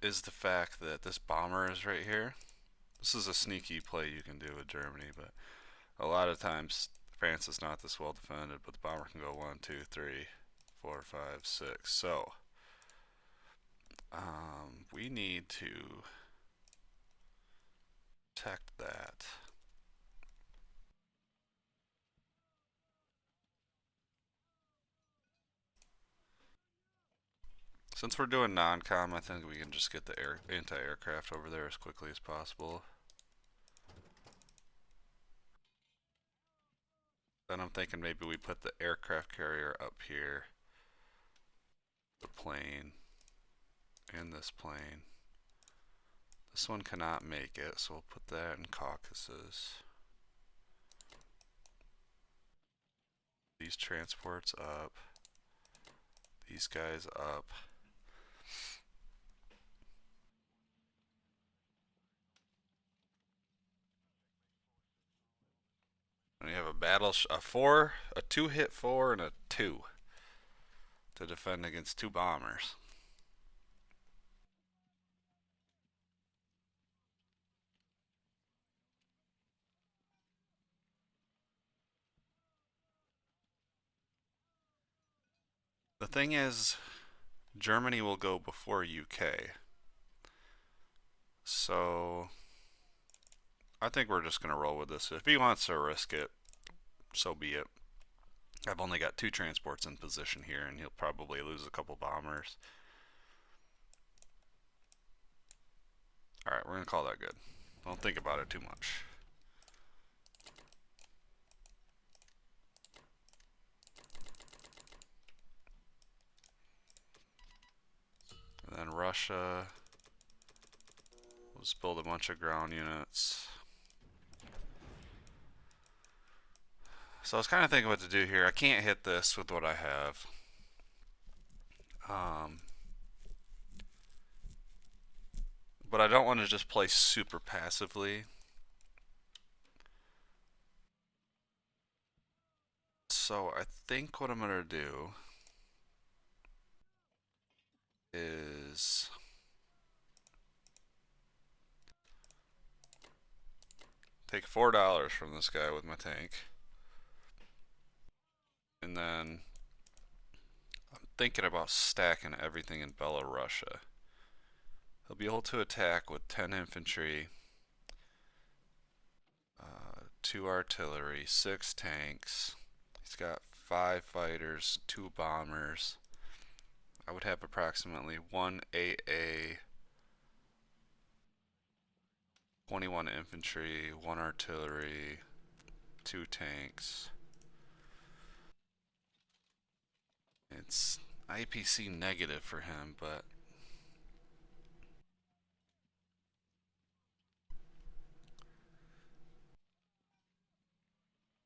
Speaker 1: is the fact that this bomber is right here. This is a sneaky play you can do with Germany, but a lot of times France is not this well defended, but the bomber can go 1, 2, 3, 4, 5, 6. So we need to protect that. Since we're doing non-com, I think we can just get the anti-aircraft over there as quickly as possible. Then I'm thinking maybe we put the aircraft carrier up here, the plane, and this plane. This one cannot make it, so we'll put that in Caucasus. These transports up. These guys up. And you have a battle, a 4, a 2-hit 4, and a 2 to defend against 2 bombers. The thing is, Germany will go before UK. So I think we're just gonna roll with this. If he wants to risk it, so be it. I've only got 2 transports in position here, and he'll probably lose a couple bombers. Alright, we're gonna call that good. Don't think about it too much. And then Russia. We'll just build a bunch of ground units. So I was kind of thinking what to do here. I can't hit this with what I have. But I don't want to just play super passively. So I think what I'm going to do is take $4 from this guy with my tank. And then I'm thinking about stacking everything in Belarusia. He'll be able to attack with 10 infantry, 2 artillery, 6 tanks. He's got 5 fighters, 2 bombers. I would have approximately 1 AA, 21 infantry, 1 artillery, 2 tanks. It's IPC negative for him, but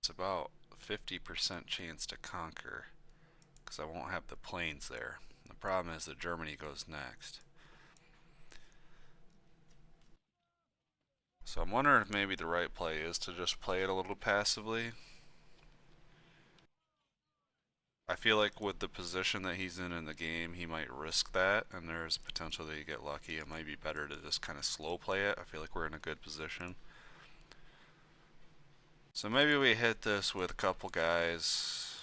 Speaker 1: it's about 50% chance to conquer because I won't have the planes there. The problem is that Germany goes next. So I'm wondering if maybe the right play is to just play it a little passively. I feel like with the position that he's in the game, he might risk that, and there's potential that you get lucky. It might be better to just kind of slow play it. I feel like we're in a good position. So maybe we hit this with a couple guys,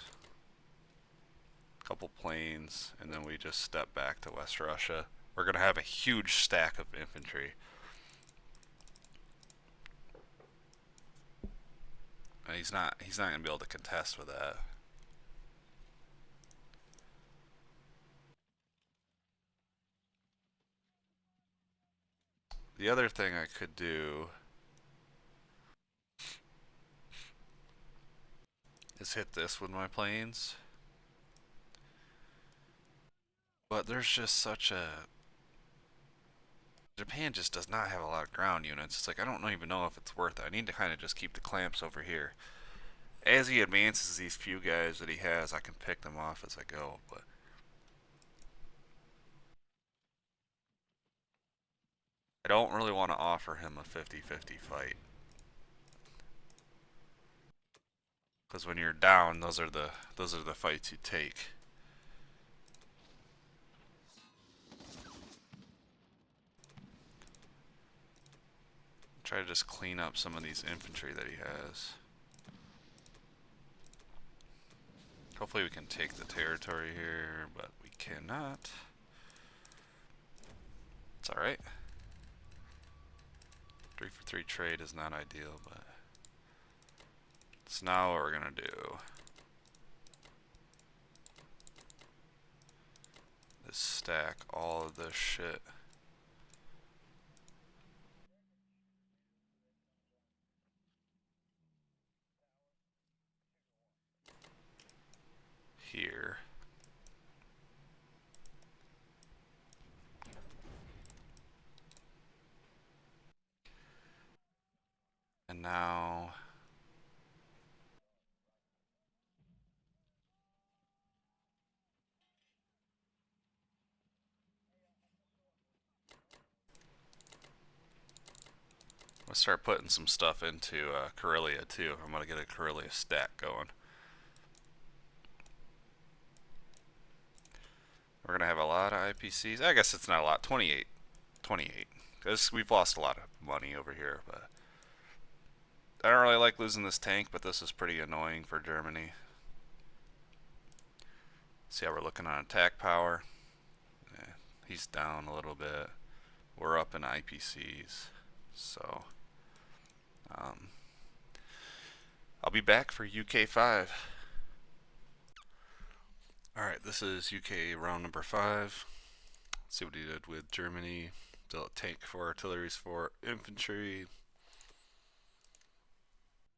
Speaker 1: a couple planes, and then we just step back to West Russia. We're going to have a huge stack of infantry. And he's not going to be able to contest with that. The other thing I could do is hit this with my planes. But there's just such a... Japan just does not have a lot of ground units. It's like, I don't even know if it's worth it. I need to kind of just keep the clamps over here. As he advances these few guys that he has, I can pick them off as I go, but... I don't really want to offer him a 50-50 fight. Because when you're down, those are the fights you take. Try to just clean up some of these infantry that he has. Hopefully we can take the territory here, but we cannot. It's alright. 3 for 3 trade is not ideal, but... So now what we're gonna do is stack all of this shit here. And now let's start putting some stuff into Karelia too. I'm gonna get a Karelia stack going. We're gonna have a lot of IPCs. I guess it's not a lot. 28. 28. Because we've lost a lot of money over here, but I don't really like losing this tank, but this is pretty annoying for Germany. See how we're looking on attack power. Yeah, he's down a little bit. We're up in IPCs. So Um, I'll be back for UK5. Alright, this is UK round number 5. Let's see what he did with Germany. Built a tank for artilleries for infantry.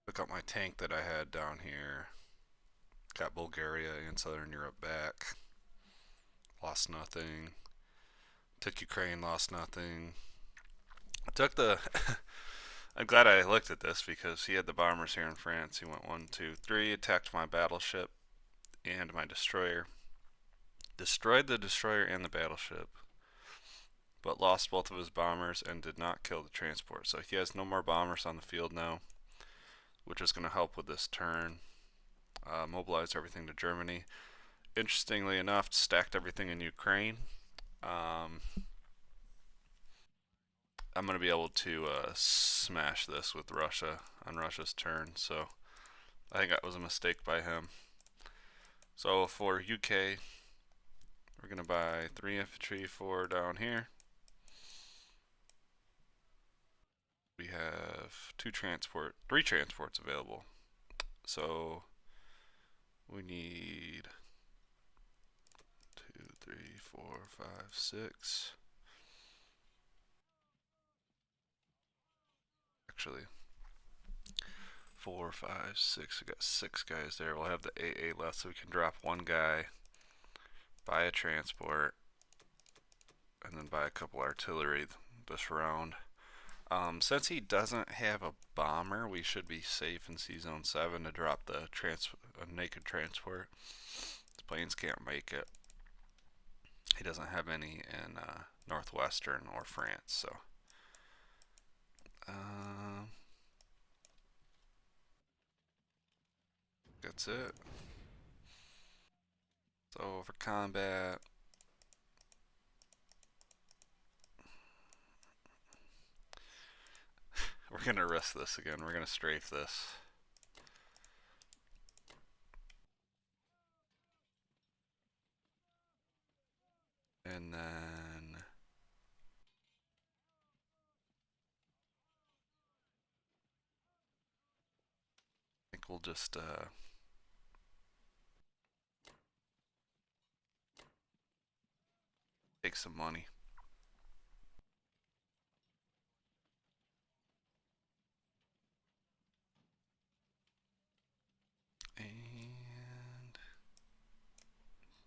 Speaker 1: Look up my tank that I had down here. Got Bulgaria and Southern Europe back. Lost nothing. Took Ukraine, lost nothing. I took the. I'm glad I looked at this because he had the bombers here in France. He went 1, 2, 3, attacked my battleship and my destroyer. Destroyed the destroyer and the battleship, but lost both of his bombers and did not kill the transport. So he has no more bombers on the field now, which is going to help with this turn. Mobilize everything to Germany. Interestingly enough, stacked everything in Ukraine. I'm going to be able to smash this with Russia on Russia's turn, so I think that was a mistake by him. So for UK, we're going to buy 3 infantry, 4 down here. We have 3 transports available. So we need 2, 3, 4, 5, 6. Actually, 4, 5, 6. We got 6 guys there. We'll have the AA left, so we can drop 1 guy, buy a transport, and then buy a couple artillery this round. Since he doesn't have a bomber, we should be safe in C-Zone 7 to drop the naked transport. His planes can't make it. He doesn't have any in Northwestern or France, so. That's it. So for combat, we're going to risk this again. We're going to strafe this. And then I think we'll just take some money. And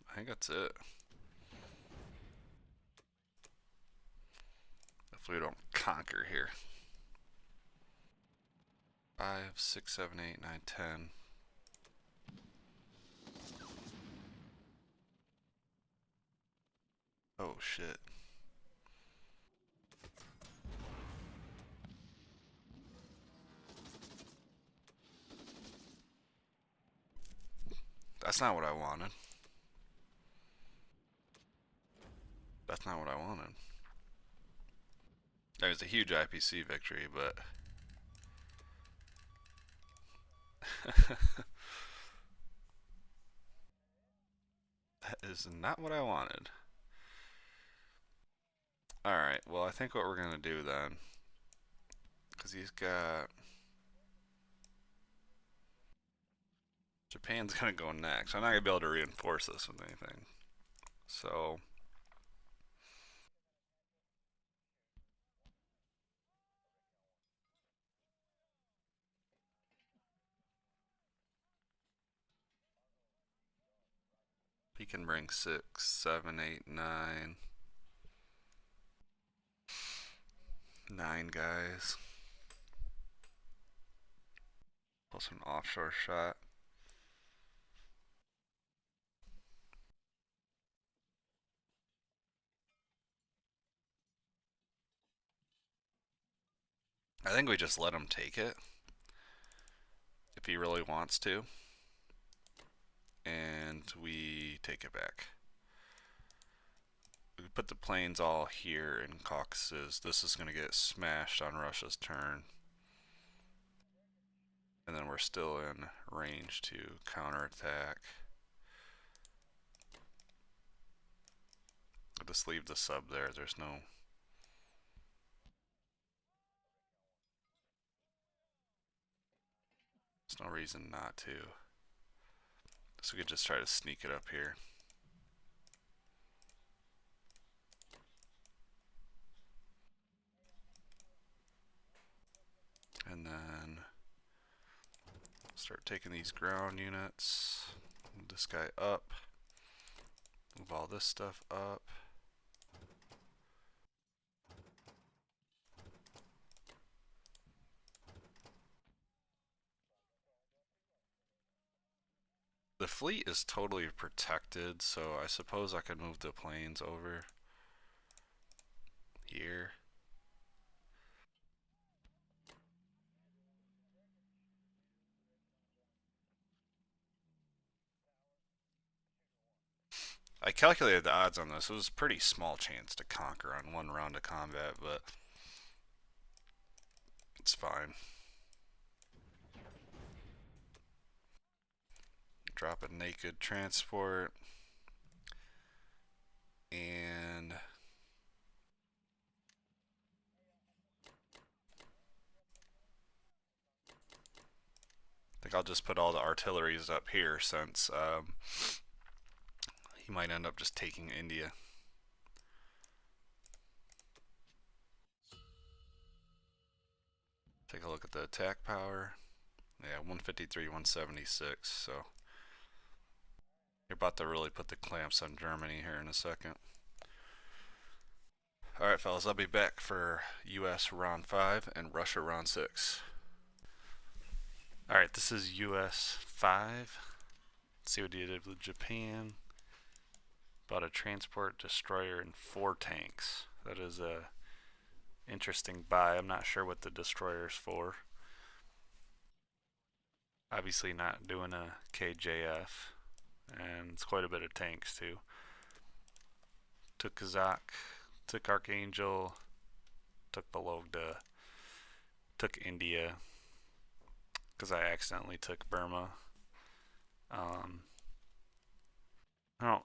Speaker 1: I think that's it. Hopefully we don't conquer here. 5, 6, 7, 8, 9, 10. Oh shit. That's not what I wanted. That's not what I wanted. That was a huge IPC victory, but that is not what I wanted. Alright, well, I think what we're going to do then, because he's got. Japan's going to go next. I'm not going to be able to reinforce this with anything. So. He can bring 6, 7, 8, 9. 9 guys. Plus an offshore shot. I think we just let him take it if he really wants to, and we take it back. We put the planes all here in Caucasus. This is going to get smashed on Russia's turn, and then we're still in range to counterattack. I'll just leave the sub there. There's no. There's no reason not to. So we could just try to sneak it up here. And then start taking these ground units. Move this guy up. Move all this stuff up. The fleet is totally protected, so I suppose I could move the planes over here. I calculated the odds on this. It was a pretty small chance to conquer on one round of combat, but it's fine. Drop a naked transport. And I think I'll just put all the artilleries up here since he might end up just taking India. Take a look at the attack power. Yeah, 153, 176. So you're about to really put the clamps on Germany here in a second. Alright, fellas, I'll be back for US round 5 and Russia round 6. Alright, this is US 5. Let's see what he did with Japan. Bought a transport destroyer and 4 tanks. That is a interesting buy. I'm not sure what the destroyer's for. Obviously not doing a KJF. And it's quite a bit of tanks too. Took Kazakh, took Archangel, took Balogda, took India, because I accidentally took Burma. I don't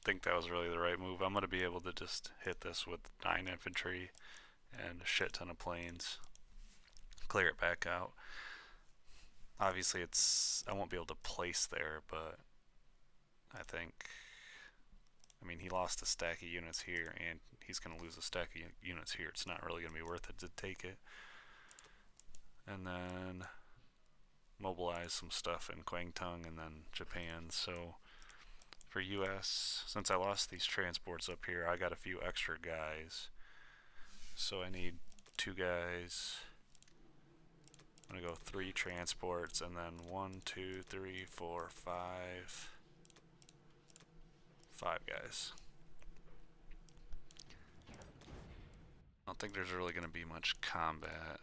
Speaker 1: think that was really the right move. I'm going to be able to just hit this with 9 infantry and a shit ton of planes. Clear it back out. Obviously, I won't be able to place there, but I mean, he lost a stack of units here, and he's going to lose a stack of units here. It's not really going to be worth it to take it. And then mobilize some stuff in Kwangtung and then Japan. So for US, since I lost these transports up here, I got a few extra guys. So I need 2 guys. I'm gonna go 3 transports and then 1, 2, 3, 4, 5. 5 guys. I don't think there's really gonna be much combat.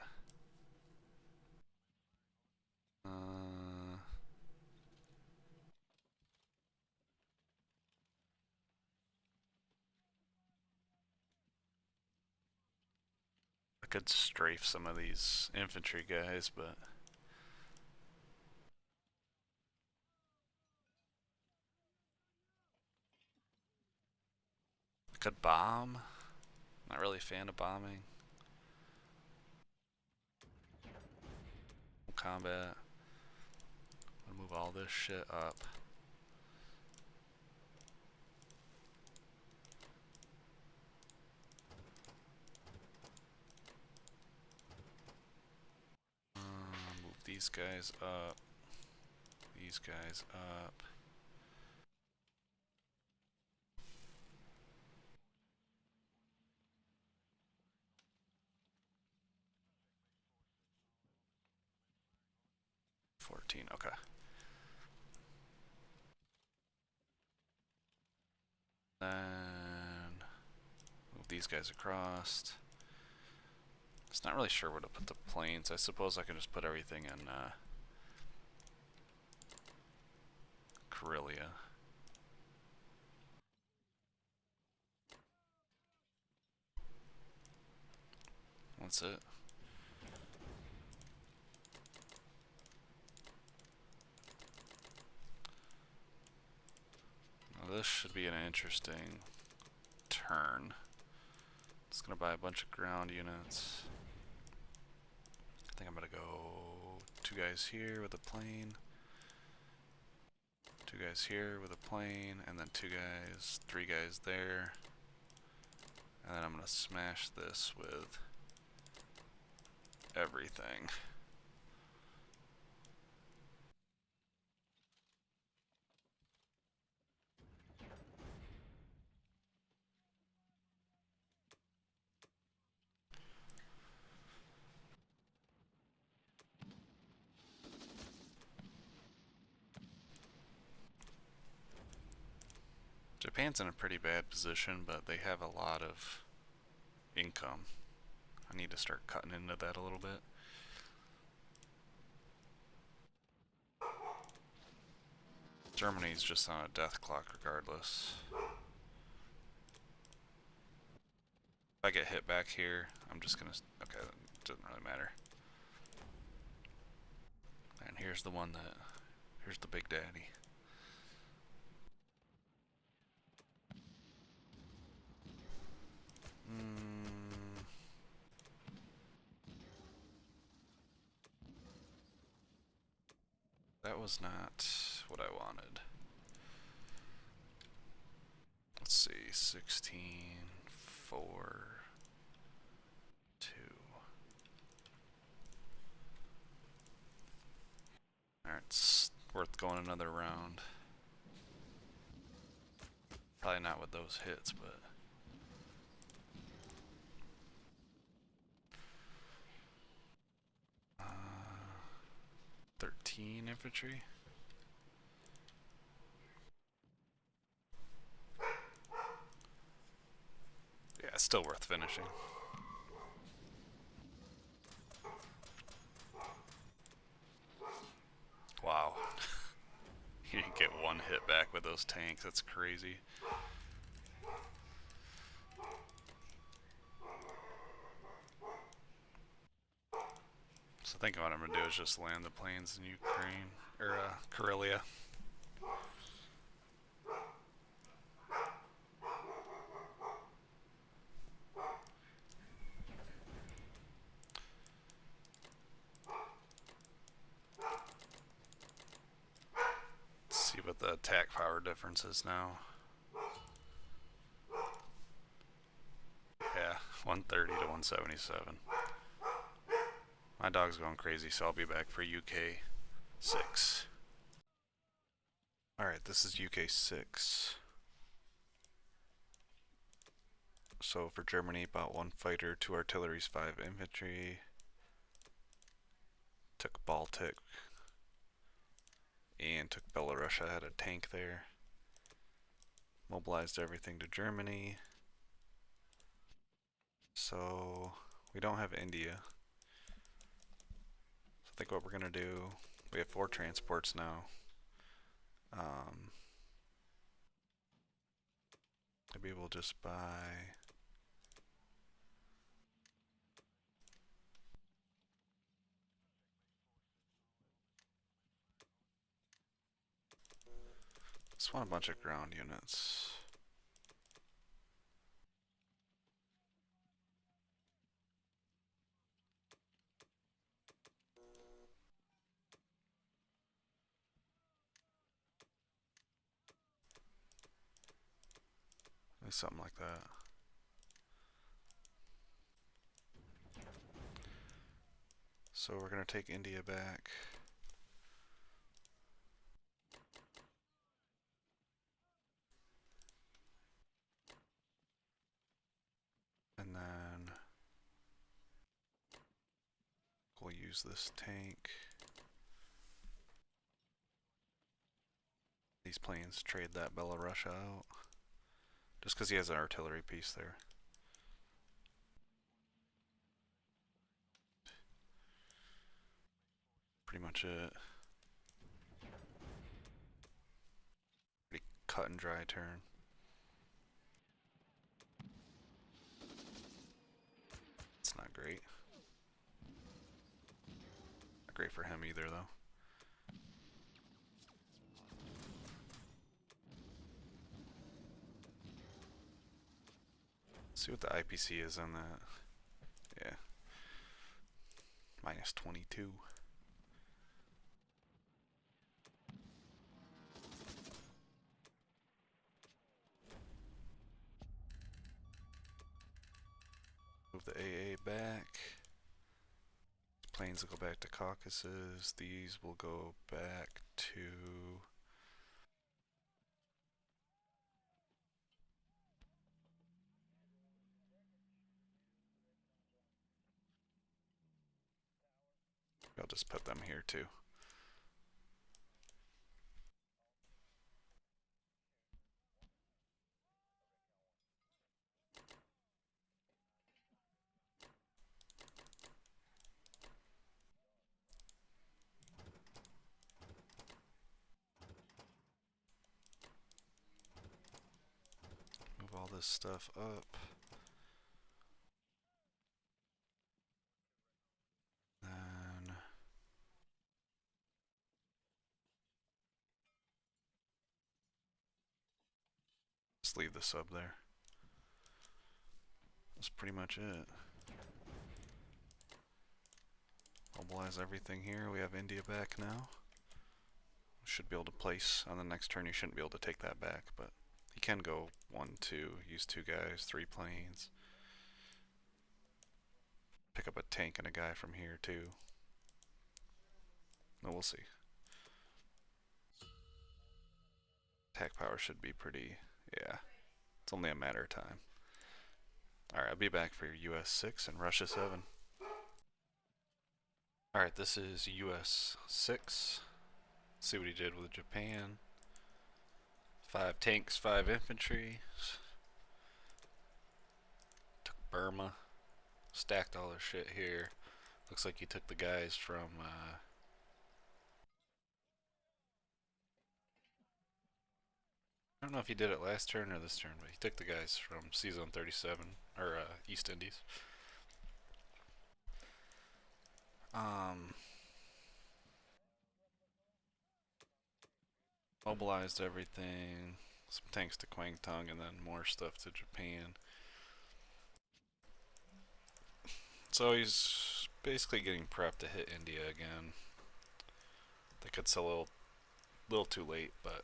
Speaker 1: I could strafe some of these infantry guys, but I could bomb. Not really a fan of bombing. Combat. I'm gonna move all this shit up. Move these guys up. These guys up. Okay. Then move these guys across. It's not really sure where to put the planes. I suppose I can just put everything in Karelia. That's it. Now this should be an interesting turn. Just gonna buy a bunch of ground units. I think I'm gonna go two guys here with a plane. Two guys here with a plane, and then two guys, three guys there. And then I'm gonna smash this with everything. Japan's in a pretty bad position, but they have a lot of income. I need to start cutting into that a little bit. Germany's just on a death clock regardless. If I get hit back here, I'm just gonna... Okay, it doesn't really matter. And here's the one that... Here's the big daddy. That was not what I wanted. Let's see, 16, 4, 2. Alright, it's worth going another round. Probably not with those hits, but... 13 infantry. Yeah, it's still worth finishing. Wow. You didn't get one hit back with those tanks, that's crazy. So I think what I'm gonna do is just land the planes in Ukraine, or Karelia. See what the attack power difference is now. Yeah, 130 to 177. My dog's going crazy, so I'll be back for UK 6. Alright, this is UK 6. So for Germany, about 1 fighter, 2 artilleries, 5 infantry. Took Baltic. And took Belarus. I had a tank there. Mobilized everything to Germany. So we don't have India. So I think what we're gonna do, we have 4 transports now. Maybe we'll just buy... Just want a bunch of ground units. Maybe something like that. So we're gonna take India back. And then we'll use this tank. These planes trade that Belarus out. Just because he has an artillery piece there. Pretty much it. Pretty cut and dry turn. It's not great. Not great for him either, though. Let's see what the IPC is on that. Yeah. -22. move the AA back. Planes will go back to Caucasus. These will go back to... I'll just put them here too. Move all this stuff up. Then just leave the sub there. That's pretty much it. Mobilize everything here. We have India back now. Should be able to place on the next turn. You shouldn't be able to take that back, but you can go 1, 2, use 2 guys, 3 planes. Pick up a tank and a guy from here too. No, we'll see. Attack power should be pretty, yeah. It's only a matter of time. Alright, I'll be back for US 6 and Russia 7. Alright, this is US 6. See what he did with Japan. 5 tanks, 5 infantry. Took Burma. Stacked all their shit here. Looks like he took the guys from I don't know if he did it last turn or this turn, but he took the guys from C-Zone 37, or East Indies. Mobilized everything. Some tanks to Kwangtung and then more stuff to Japan. So he's basically getting prepped to hit India again. I think it's a little too late, but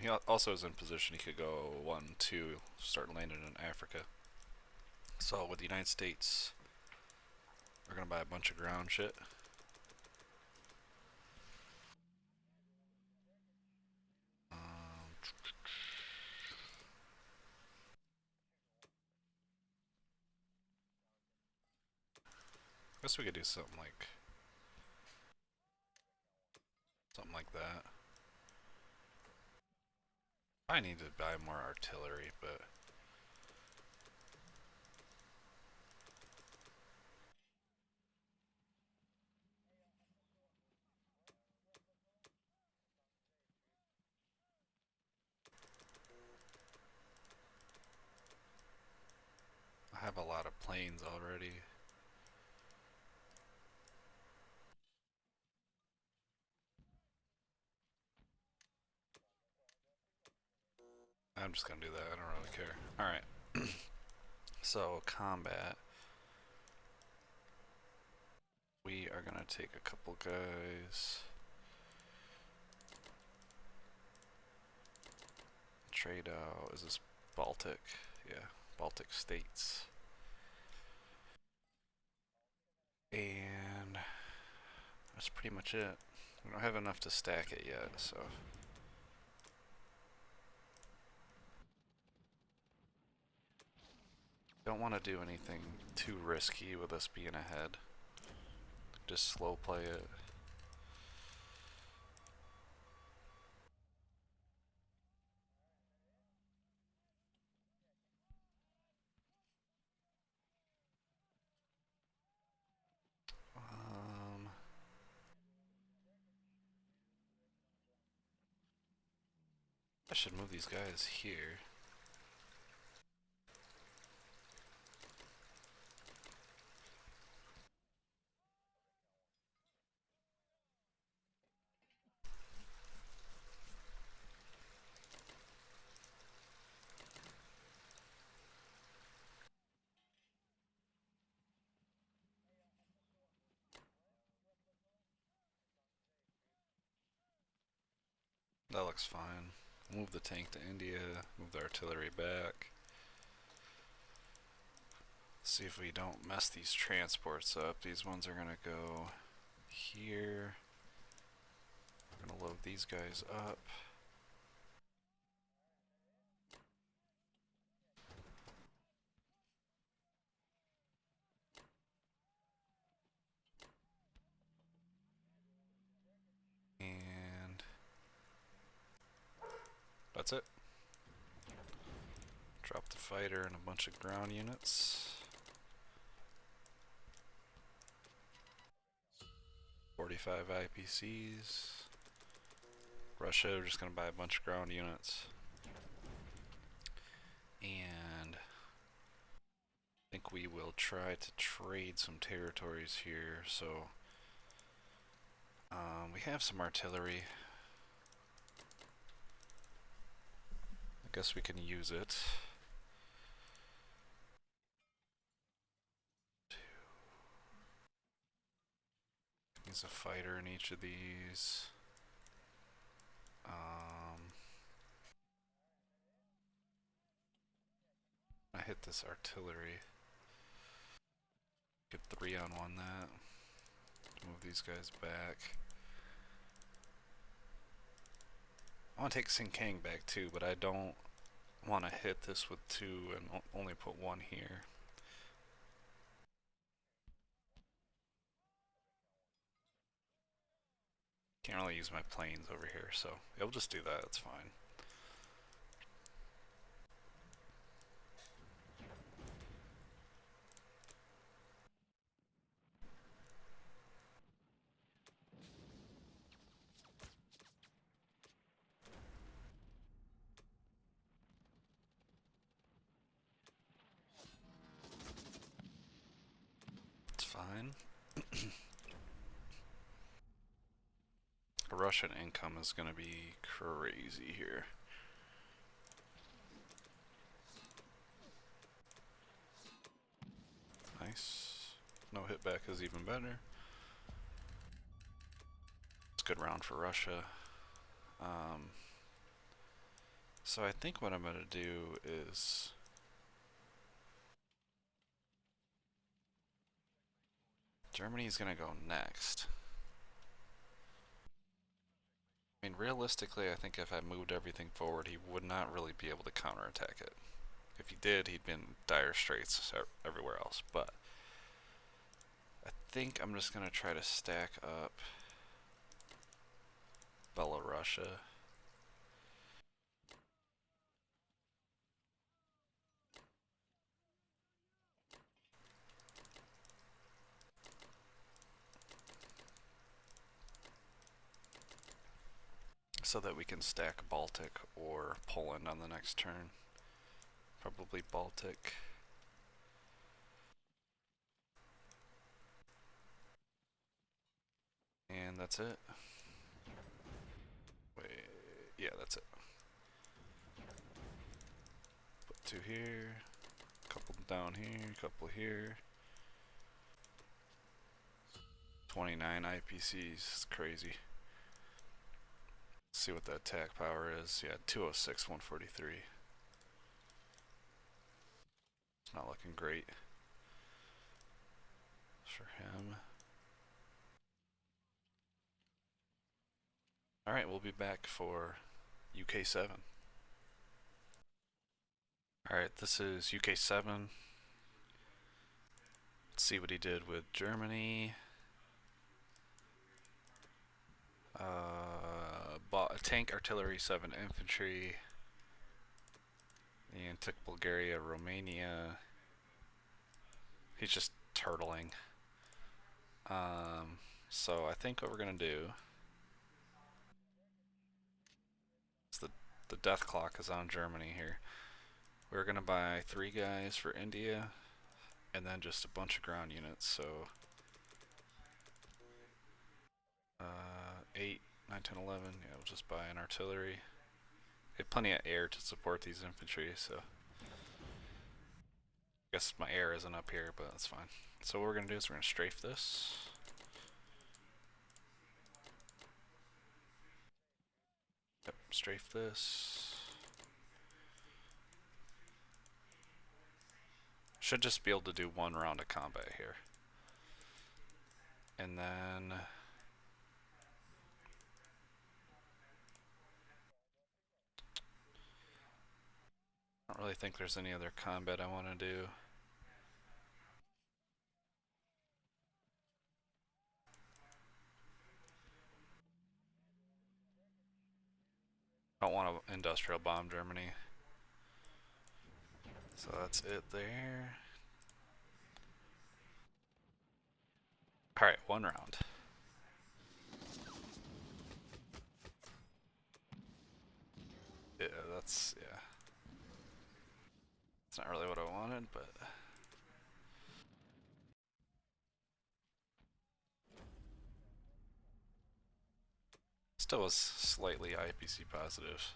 Speaker 1: he also is in position. He could go 1, 2, start landing in Africa. So with the United States, we're gonna buy a bunch of ground shit. I guess we could do something like that. I need to buy more artillery, but I have a lot of planes already. I'm just gonna do that. I don't really care. Alright. So, combat. We are gonna take a couple guys. Trade out. Is this Baltic? Yeah, Baltic states. And that's pretty much it. We don't have enough to stack it yet, so. Don't want to do anything too risky with us being ahead. Just slow play it. I should move these guys here. That looks fine. Move the tank to India, move the artillery back. See if we don't mess these transports up. These ones are gonna go here. We're gonna load these guys up. And that's it. Drop the fighter and a bunch of ground units. 45 IPCs. Russia, we're just gonna buy a bunch of ground units. And I think we will try to trade some territories here. So we have some artillery. I guess we can use it. Use a fighter in each of these. I hit this artillery. Get 3 on 1 that. Move these guys back. I want to take Sinkang back too, but I don't want to hit this with 2 and only put 1 here. Can't really use my planes over here, so it'll just do that, it's fine. It's fine. Russian income is going to be crazy here. Nice. No hit back is even better. It's a good round for Russia. So I think what I'm going to do is Germany's going to go next. I mean, realistically, I think if I moved everything forward, he would not really be able to counterattack it. If he did, he'd be in dire straits everywhere else. But I think I'm just going to try to stack up Belorussia. So that we can stack Baltic or Poland on the next turn. Probably Baltic. And that's it. Wait, yeah, that's it. Put 2 here, couple down here, couple here. 29 IPCs, it's crazy. Let's see what the attack power is. Yeah, 206, 143. It's not looking great for him. Alright, we'll be back for UK 7. Alright, this is UK 7. Let's see what he did with Germany. Bought a tank, artillery, 7 infantry. And took Bulgaria, Romania. He's just turtling. So I think what we're gonna do is the death clock is on Germany here. We're gonna buy 3 guys for India, and then just a bunch of ground units. So 8, 9, 10, 11. Yeah, we'll just buy an artillery. We have plenty of air to support these infantry, so I guess my air isn't up here, but that's fine. So what we're gonna do is we're gonna strafe this. Yep, strafe this. Should just be able to do one round of combat here. And then I don't really think there's any other combat I want to do. I don't want to industrial bomb Germany. So that's it there. Alright, one round. Yeah, that's, yeah. It's not really what I wanted, but... Still was slightly IPC positive.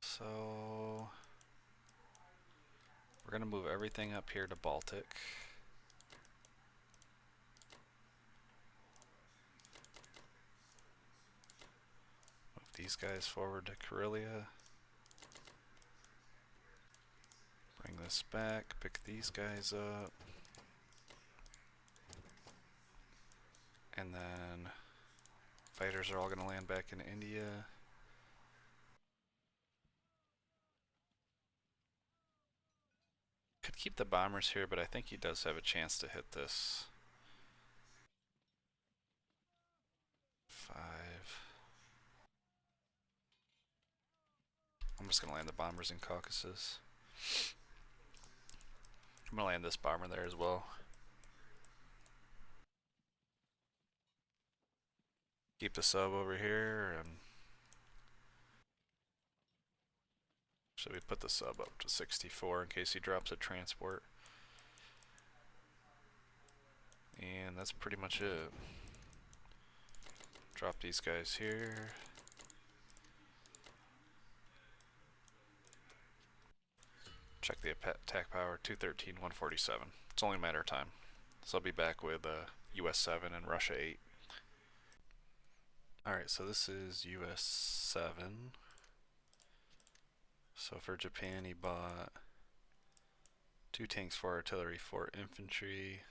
Speaker 1: So... We're gonna move everything up here to Baltic. Move these guys forward to Karelia. Bring this back, pick these guys up. And then fighters are all gonna land back in India. Could keep the bombers here, but I think he does have a chance to hit this. 5. I'm just gonna land the bombers in Caucasus. I'm gonna land this bomber there as well. Keep the sub over here, and should we put the sub up to 64 in case he drops a transport? And that's pretty much it. Drop these guys here. Check the attack power, 213, 147. It's only a matter of time. So I'll be back with US 7 and Russia 8. Alright, so this is US 7. So for Japan, he bought 2 tanks, 4 artillery, 4 infantry.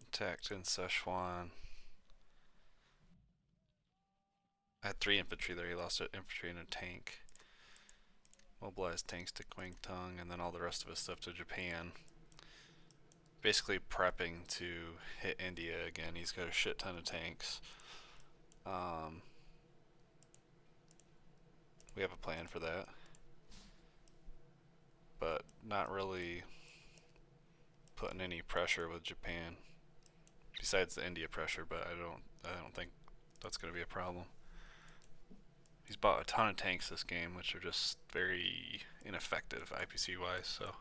Speaker 1: Attacked in Szechuan. I had 3 infantry there, he lost an infantry and a tank. Mobilized tanks to Kwangtung, and then all the rest of his stuff to Japan. Basically prepping to hit India again. He's got a shit ton of tanks. We have a plan for that, but not really putting any pressure with Japan. Besides the India pressure, but I don't think that's going to be a problem. He's bought a ton of tanks this game, which are just very ineffective IPC wise. So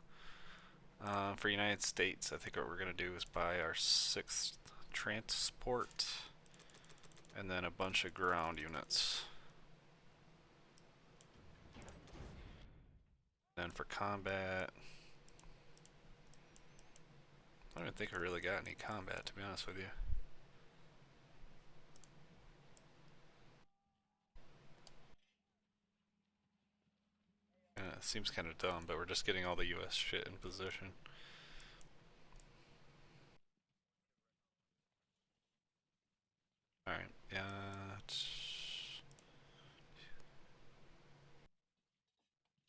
Speaker 1: for United States, I think what we're going to do is buy our 6th transport and then a bunch of ground units. Then for combat, I don't even think I really got any combat, to be honest with you. It seems kind of dumb, but we're just getting all the US shit in position. Alright, yeah.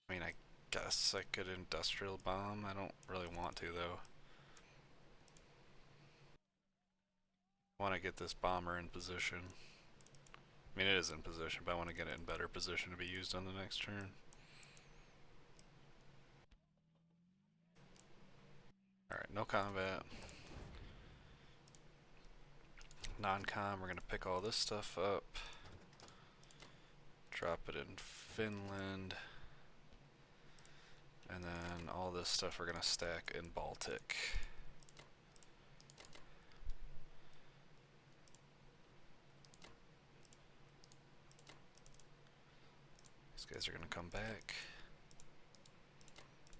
Speaker 1: I mean, I guess I could industrial bomb. I don't really want to, though. I want to get this bomber in position. I mean, it is in position, but I want to get it in better position to be used on the next turn. Alright, no combat. Non-com, we're going to pick all this stuff up. Drop it in Finland. And then all this stuff we're going to stack in Baltic. These guys are going to come back.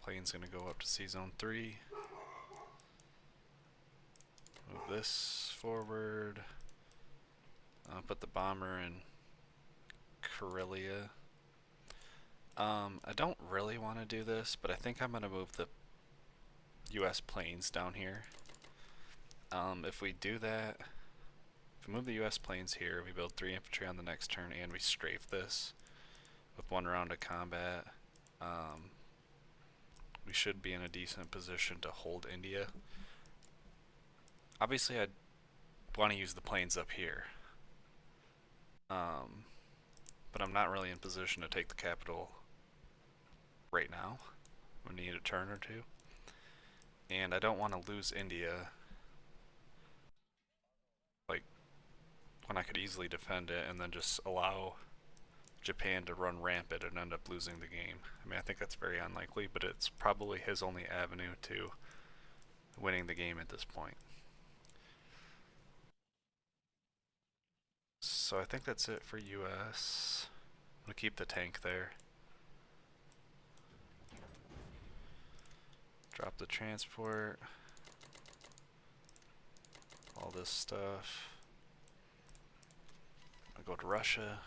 Speaker 1: Plane's going to go up to Sea Zone 3. Move this forward. Put the bomber in Karelia. I don't really want to do this, but I think I'm gonna move the U.S. planes down here. If we do that, if we move the U.S. planes here, we build 3 infantry on the next turn, and we strafe this with 1 round of combat, we should be in a decent position to hold India. Obviously, I'd want to use the planes up here, but I'm not really in position to take the capital right now. We need a turn or two, and I don't want to lose India like when I could easily defend it and then just allow Japan to run rampant and end up losing the game. I mean, I think that's very unlikely, but it's probably his only avenue to winning the game at this point. So I think that's it for US. I'm gonna keep the tank there. Drop the transport. All this stuff. I'll go to Russia.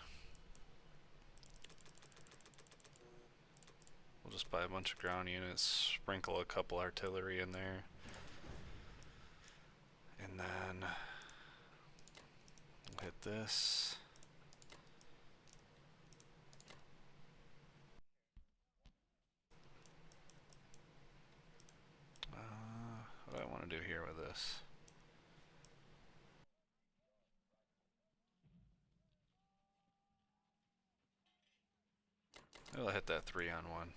Speaker 1: We'll just buy a bunch of ground units, sprinkle a couple artillery in there. And then we'll hit this. What do I want to do here with this? I'll hit that 3-on-1.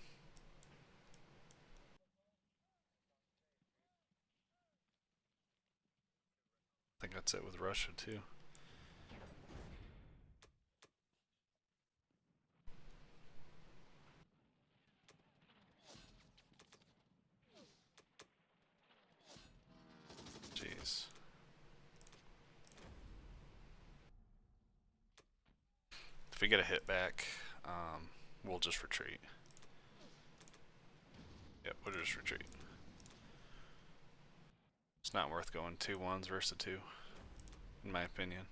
Speaker 1: I think that's it with Russia too. Jeez. If we get a hit back, we'll just retreat. Yep, we'll just retreat. It's not worth going 2-1s versus a 2, in my opinion.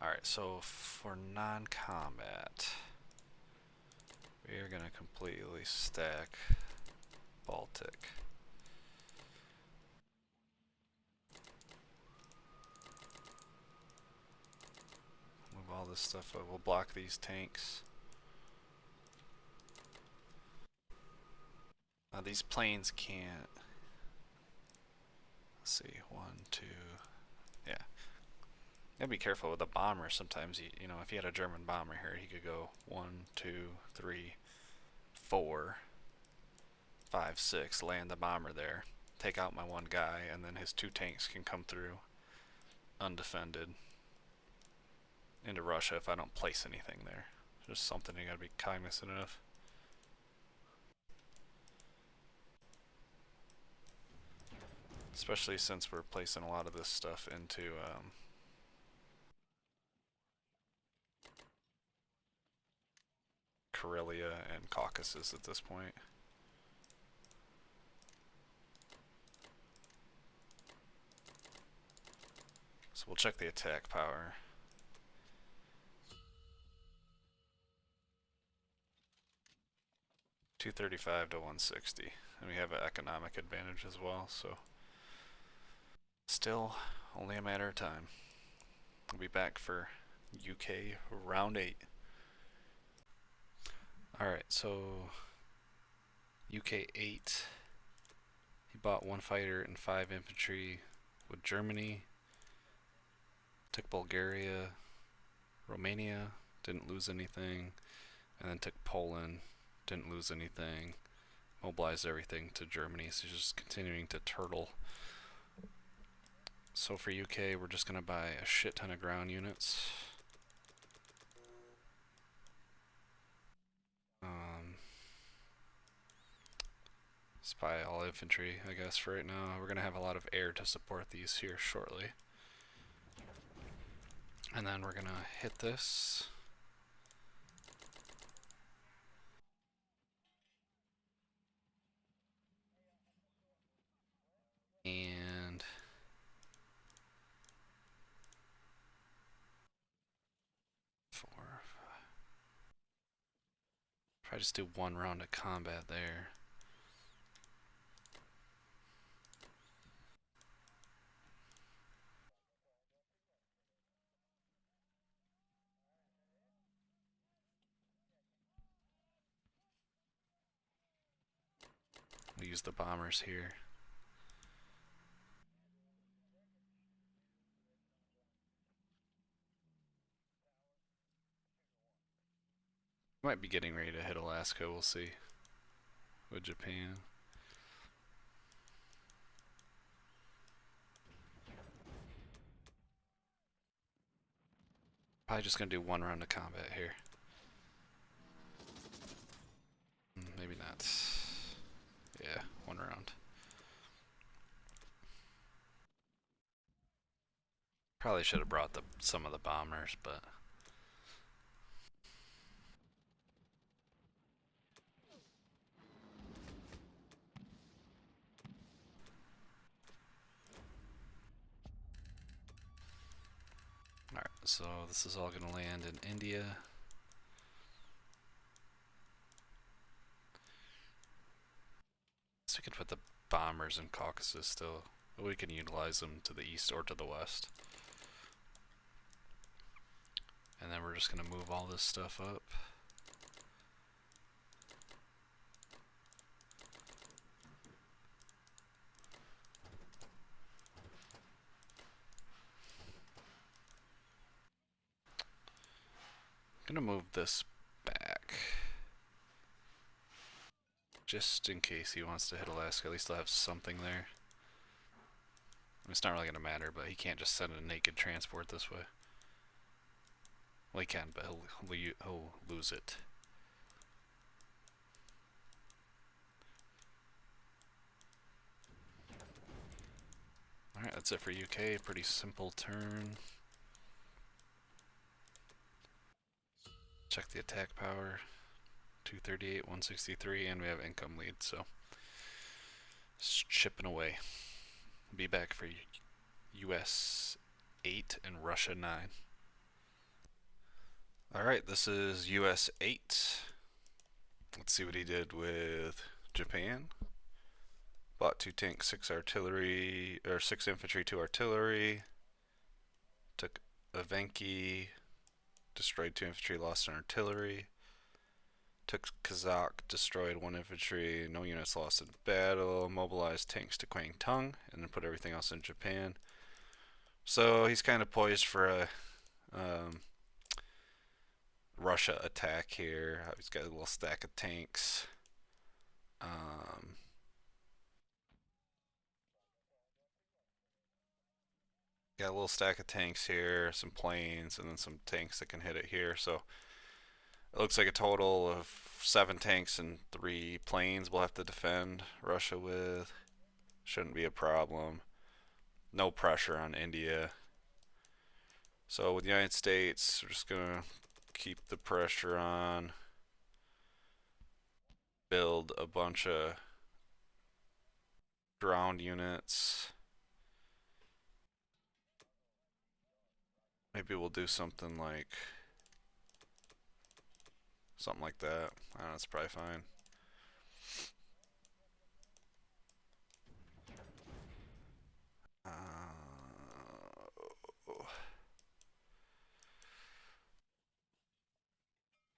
Speaker 1: Alright, so for non-combat, we are going to completely stack Baltic. Move all this stuff up. We'll block these tanks. These planes can't. Let's see, 1, 2. Yeah. You gotta be careful with a bomber. Sometimes, you know, if you had a German bomber here, he could go 1, 2, 3, 4, 5, 6, land the bomber there, take out my one guy, and then his 2 tanks can come through undefended into Russia if I don't place anything there. Just something you gotta be cognizant of. Especially since we're placing a lot of this stuff into Karelia and Caucasus at this point. So we'll check the attack power. $235 to 160, and we have an economic advantage as well. So still only a matter of time. We'll be back for UK round 8. Alright, so UK 8. He bought 1 fighter and 5 infantry with Germany. Took Bulgaria, Romania, didn't lose anything, and then took Poland, didn't lose anything. Mobilized everything to Germany, so he's just continuing to turtle. So for UK, we're just going to buy a shit ton of ground units. Spy all infantry, I guess, for right now. We're going to have a lot of air to support these here shortly. And then we're going to hit this. And Probably just do one round of combat there. We'll use the bombers here. Might be getting ready to hit Alaska, we'll see. With Japan. Probably just gonna do one round of combat here. Maybe not. Yeah, one round. Probably should have brought some of the bombers, but alright, so this is all gonna land in India. So we could put the bombers in Caucasus still. But we can utilize them to the east or to the west. And then we're just gonna move all this stuff up. I'm gonna move this back. Just in case he wants to hit Alaska, at least I'll have something there. I mean, it's not really gonna matter, but he can't just send a naked transport this way. Well, he can, but he'll lose it. Alright, that's it for UK. Pretty simple turn. Check the attack power. 238, 163, and we have income lead, so just chipping away. Be back for US 8 and Russia 9. Alright, this is US 8. Let's see what he did with Japan. Bought 2 tanks, 6 artillery, or 6 infantry, 2 artillery. Took Evenki, destroyed 2 infantry, lost an artillery. Took Kazakh, destroyed 1 infantry, no units lost in battle. Mobilized tanks to Kwangtung, and then put everything else in Japan. So he's kind of poised for a Russia attack here. He's got a little stack of tanks. Got a little stack of tanks here, some planes, and then some tanks that can hit it here. So it looks like a total of 7 tanks and 3 planes we'll have to defend Russia with. Shouldn't be a problem. No pressure on India. So with the United States, we're just gonna keep the pressure on. Build a bunch of ground units. Maybe we'll do something like that. I don't know, that's probably fine.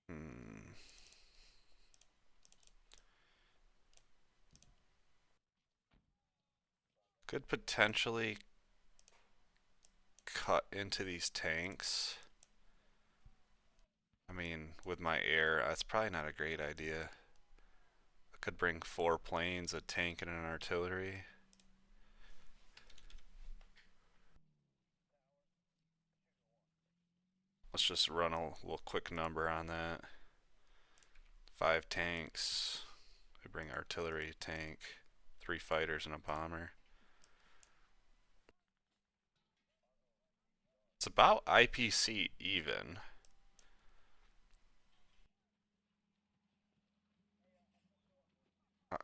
Speaker 1: Hmm. Could potentially cut into these tanks. I mean, with my air, that's probably not a great idea. I could bring 4 planes, a tank, and an artillery. Let's just run a little quick number on that. 5 tanks. We bring artillery, tank, 3 fighters, and a bomber. It's about IPC even.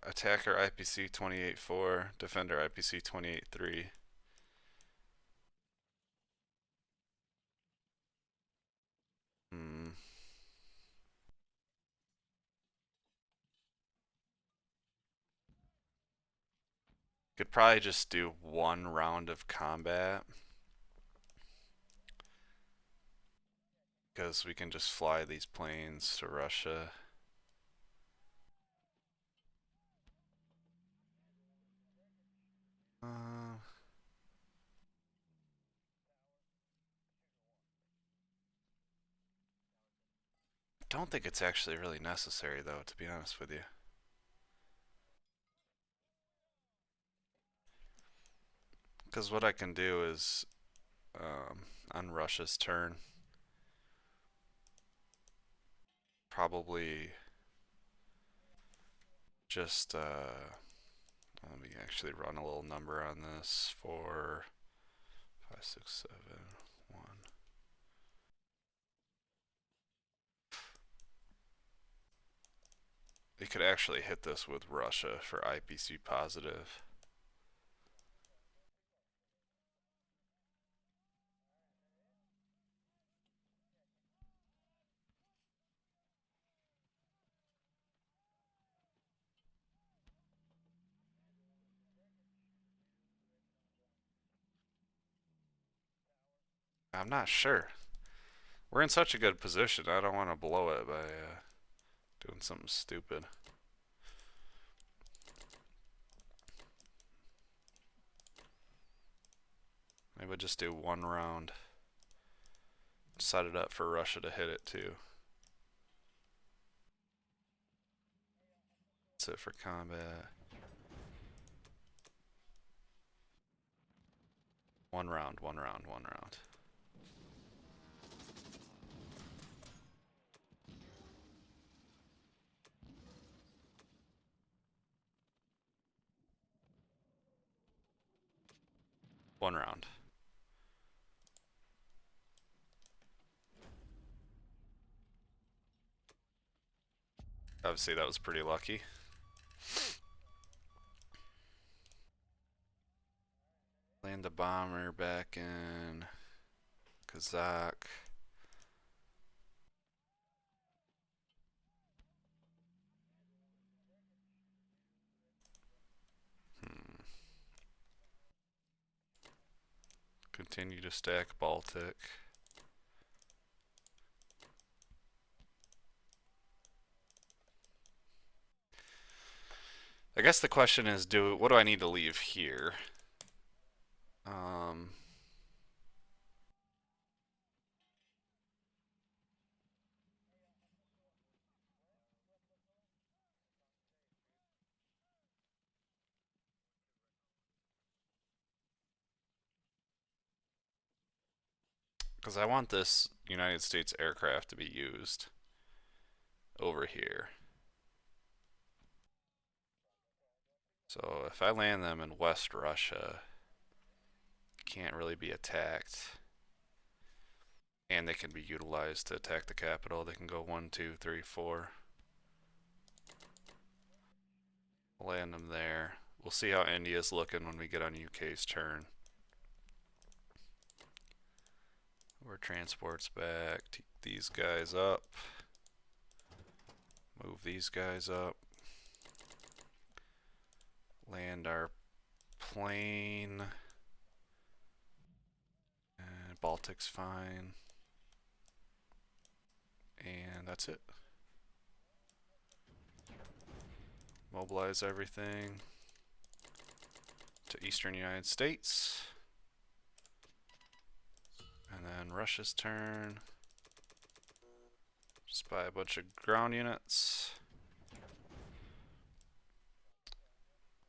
Speaker 1: Attacker IPC 28.4, defender IPC 28.3. Hmm. Could probably just do one round of combat because we can just fly these planes to Russia. I don't think it's actually really necessary, though, to be honest with you. Because what I can do is, on Russia's turn, probably just, let me actually run a little number on this for 5, 6, 7, 1. We could actually hit this with Russia for IPC positive. I'm not sure. We're in such a good position. I don't want to blow it by doing something stupid. Maybe we'll just do one round. Set it up for Russia to hit it too. That's it for combat. One round, one round, one round. One round. Obviously, that was pretty lucky. Land the bomber back in Kazakh. Continue to stack Baltic. I guess the question is, what do I need to leave here? Because I want this United States aircraft to be used over here. So if I land them in West Russia, can't really be attacked. And they can be utilized to attack the capital. They can go 1, 2, 3, 4. Land them there. We'll see how India's looking when we get on UK's turn. Where transports back. Take these guys up. Move these guys up. Land our plane. And Baltic's fine. And that's it. Mobilize everything to eastern United States. And then Russia's turn. Just buy a bunch of ground units.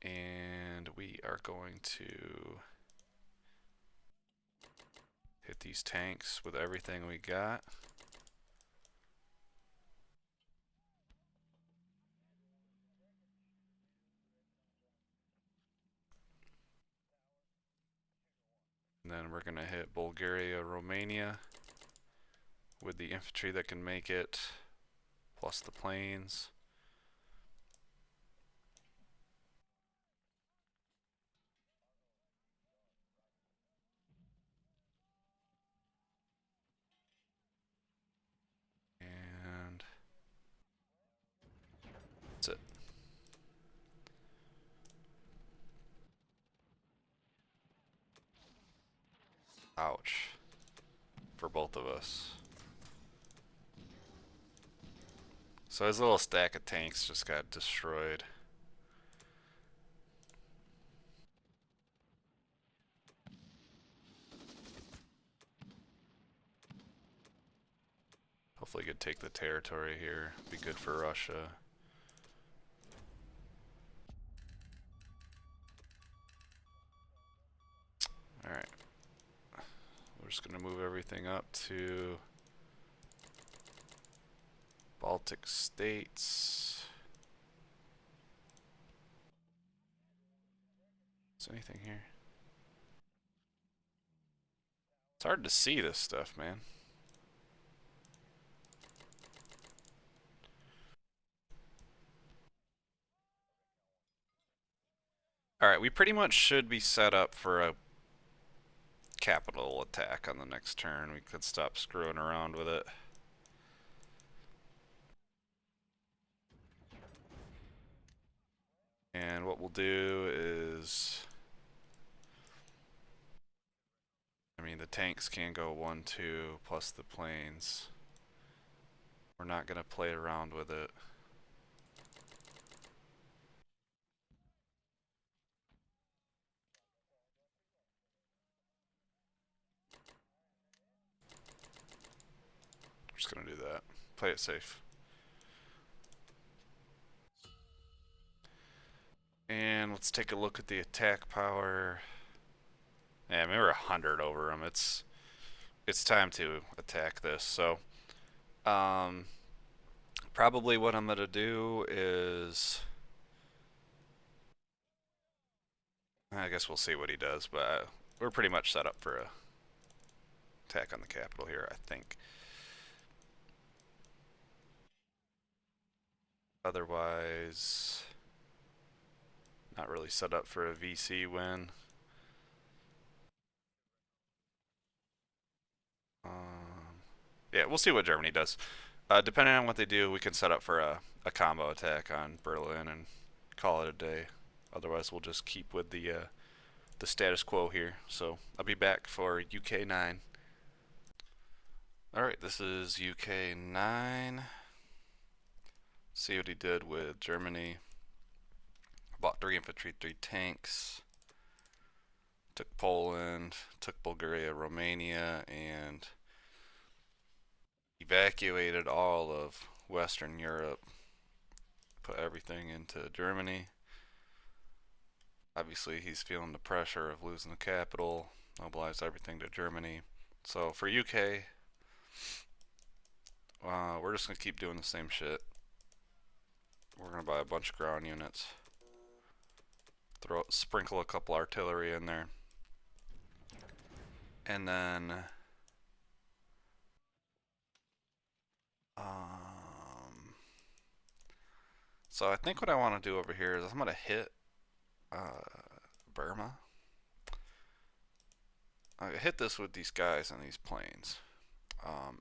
Speaker 1: And we are going to hit these tanks with everything we got. And then we're going to hit Bulgaria, Romania with the infantry that can make it, plus the planes. And that's it. Ouch. For both of us. So his little stack of tanks just got destroyed. Hopefully he could take the territory here. Be good for Russia. Alright. We're just gonna move everything up to Baltic states. Is anything here? It's hard to see this stuff, man. Alright, we pretty much should be set up for a capital attack on the next turn. We could stop screwing around with it. And what we'll do is, I mean, the tanks can go 1, 2, plus the planes. We're not going to play around with it. We're just going to do that. Play it safe. And let's take a look at the attack power. Yeah, I mean, we're 100 over them. It's time to attack this. So, probably what I'm gonna do is, I guess we'll see what he does, but we're pretty much set up for a attack on the capital here, I think. Otherwise, not really set up for a VC win. Yeah, we'll see what Germany does. Depending on what they do, we can set up for a combo attack on Berlin and call it a day. Otherwise, we'll just keep with the status quo here. So I'll be back for UK 9. Alright, this is UK 9. See what he did with Germany. Bought 3 infantry, 3 tanks. Took Poland, took Bulgaria, Romania, and evacuated all of Western Europe. Put everything into Germany. Obviously, he's feeling the pressure of losing the capital. Mobilized everything to Germany. So for UK, we're just going to keep doing the same shit. We're going to buy a bunch of ground units. Sprinkle a couple artillery in there. And then so I think what I want to do over here is I'm going to hit Burma. I hit this with these guys on these planes.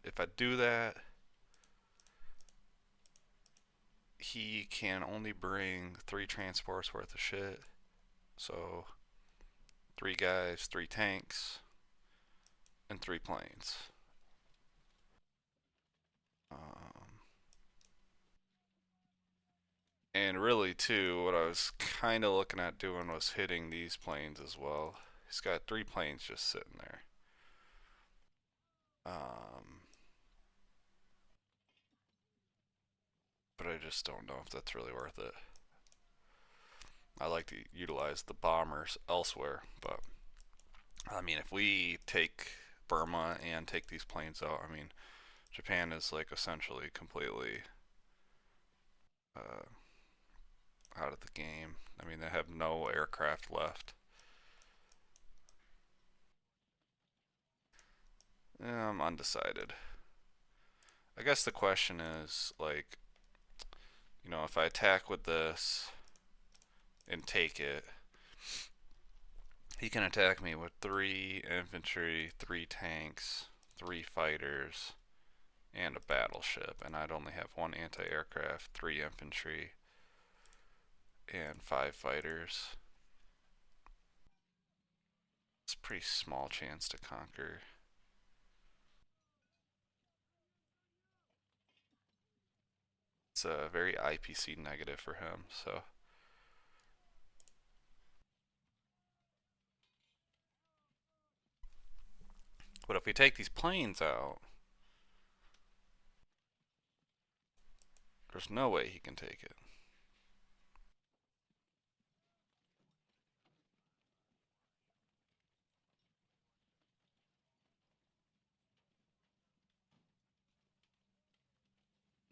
Speaker 1: If I do that, he can only bring 3 transports worth of shit. So 3 guys, 3 tanks, and 3 planes. And really, too, what I was kind of looking at doing was hitting these planes as well. He's got 3 planes just sitting there. But I just don't know if that's really worth it. I like to utilize the bombers elsewhere, but I mean, if we take Burma and take these planes out, I mean, Japan is like essentially completely out of the game. I mean, they have no aircraft left. Yeah, I'm undecided. I guess the question is, like, you know, if I attack with this and take it, he can attack me with 3 infantry, 3 tanks, 3 fighters, and a battleship, and I'd only have 1 anti-aircraft, 3 infantry, and 5 fighters. It's a pretty small chance to conquer. It's a very IPC negative for him, so. But if we take these planes out, there's no way he can take it.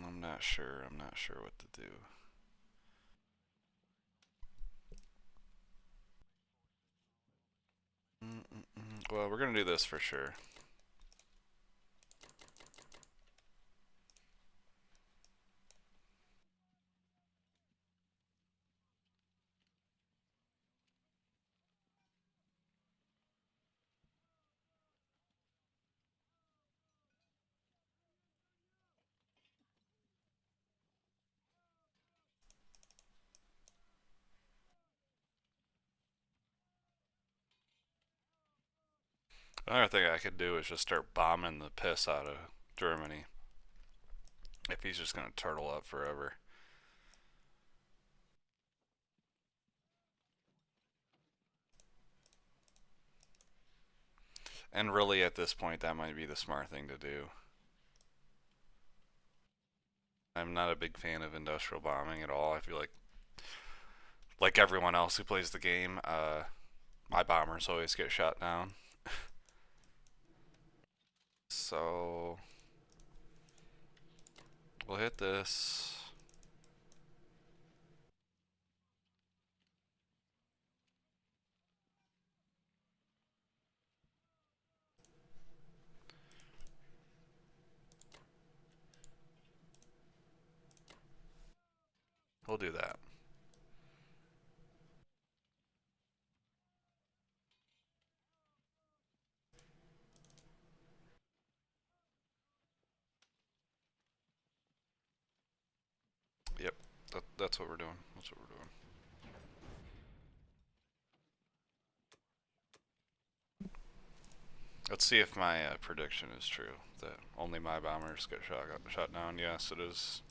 Speaker 1: I'm not sure. I'm not sure what to do. Well, we're gonna do this for sure. Another thing I could do is just start bombing the piss out of Germany. If he's just gonna turtle up forever. And really, at this point, that might be the smart thing to do. I'm not a big fan of industrial bombing at all. I feel like everyone else who plays the game, my bombers always get shot down. So we'll hit this. We'll do that. Yep, that's what we're doing. That's what we're doing. Let's see if my prediction is true. That only my bombers get shot down. Yes, it is.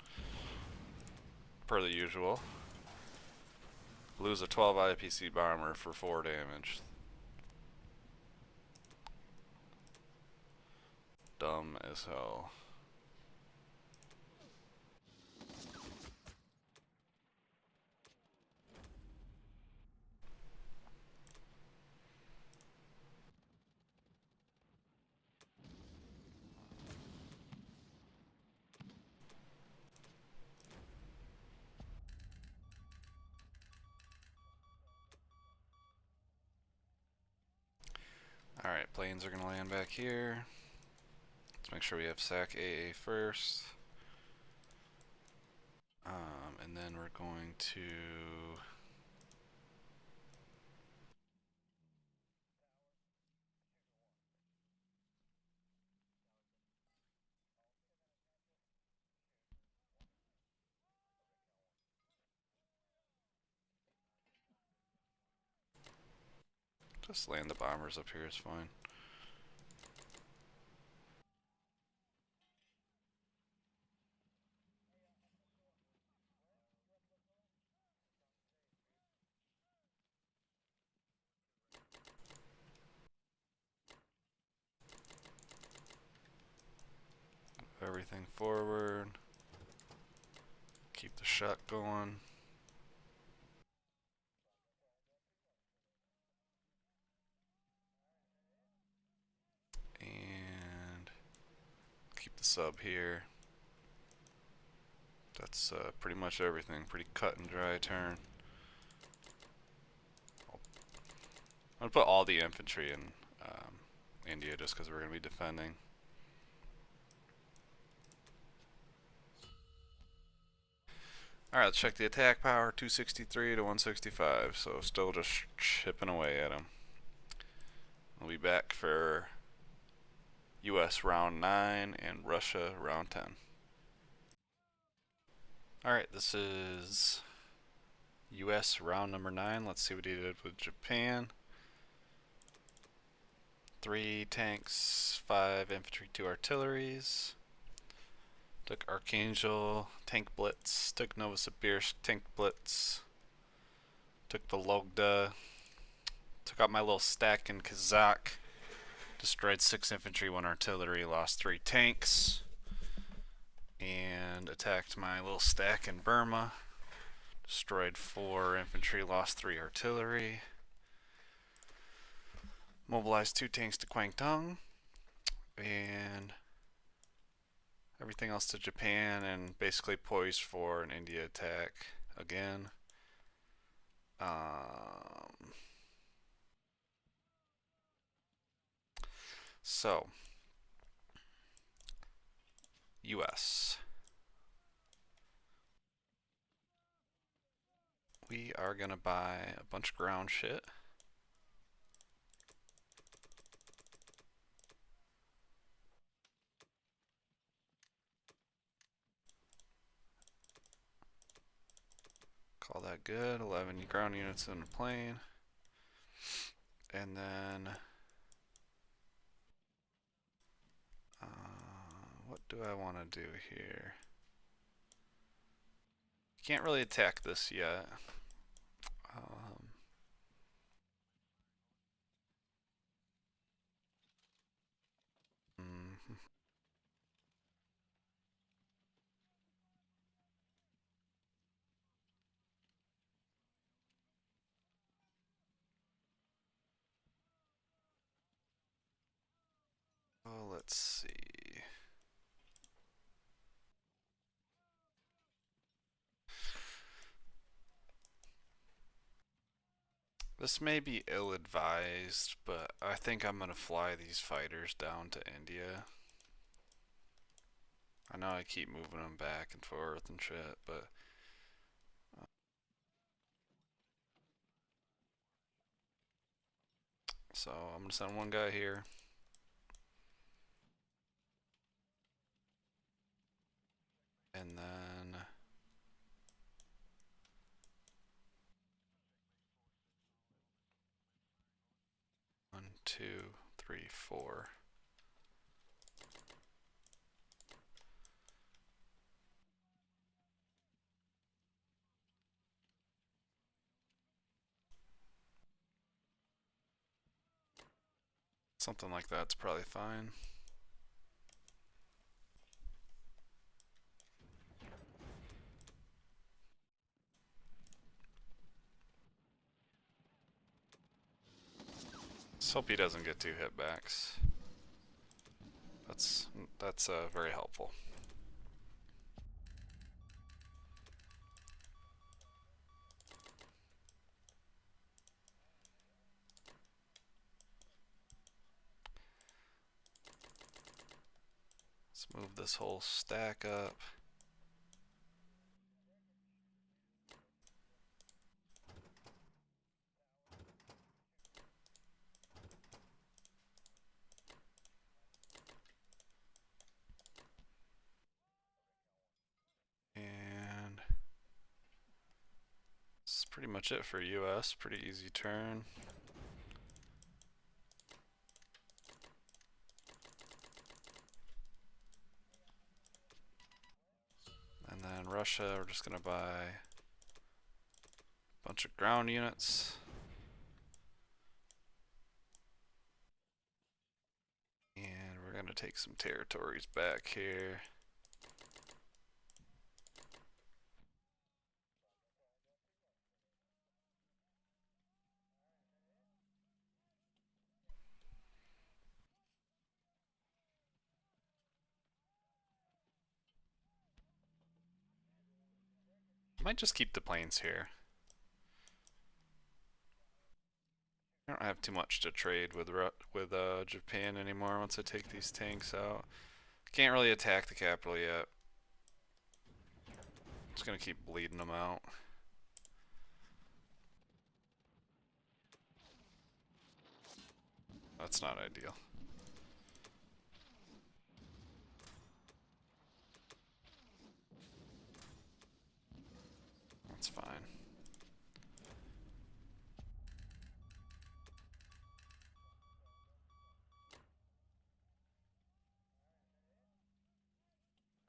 Speaker 1: Per the usual. Lose a 12 IPC bomber for 4 damage. Dumb as hell. Alright, planes are going to land back here. Let's make sure we have SAC AA first. And then we're going to just land the bombers up here is fine. Everything forward. Keep the shot going. And keep the sub here. That's pretty much everything. Pretty cut and dry turn. I'm gonna put all the infantry in India just because we're gonna be defending. Alright, let's check the attack power. 263 to 165. So still just chipping away at him. We'll be back for US round 9 and Russia round 10. Alright, this is US round number 9. Let's see what he did with Japan. 3 tanks, 5 infantry, 2 artilleries. Took Archangel, tank blitz. Took Novosibirsk, tank blitz. Took the Logda. Took out my little stack in Kazakh. Destroyed 6 infantry, 1 artillery, lost 3 tanks. And attacked my little stack in Burma. Destroyed 4 infantry, lost 3 artillery. Mobilized 2 tanks to Kwangtung. And everything else to Japan, and basically poised for an India attack again. So, US. We are gonna buy a bunch of ground shit. Call that good. 11 ground units in the plane. And then what do I want to do here? Can't really attack this yet. Oh, let's see. This may be ill-advised, but I think I'm gonna fly these fighters down to India. I know I keep moving them back and forth and shit, but so I'm gonna send one guy here. And then 1, 2, 3, 4. Something like that's probably fine. Let's hope he doesn't get 2 hitbacks. That's very helpful. Let's move this whole stack up. And that's pretty much it for US. Pretty easy turn. And then Russia, we're just gonna buy a bunch of ground units. And we're gonna take some territories back here. Might just keep the planes here. I don't have too much to trade with Japan anymore once I take these tanks out. Can't really attack the capital yet. Just gonna keep bleeding them out. That's not ideal. That's fine.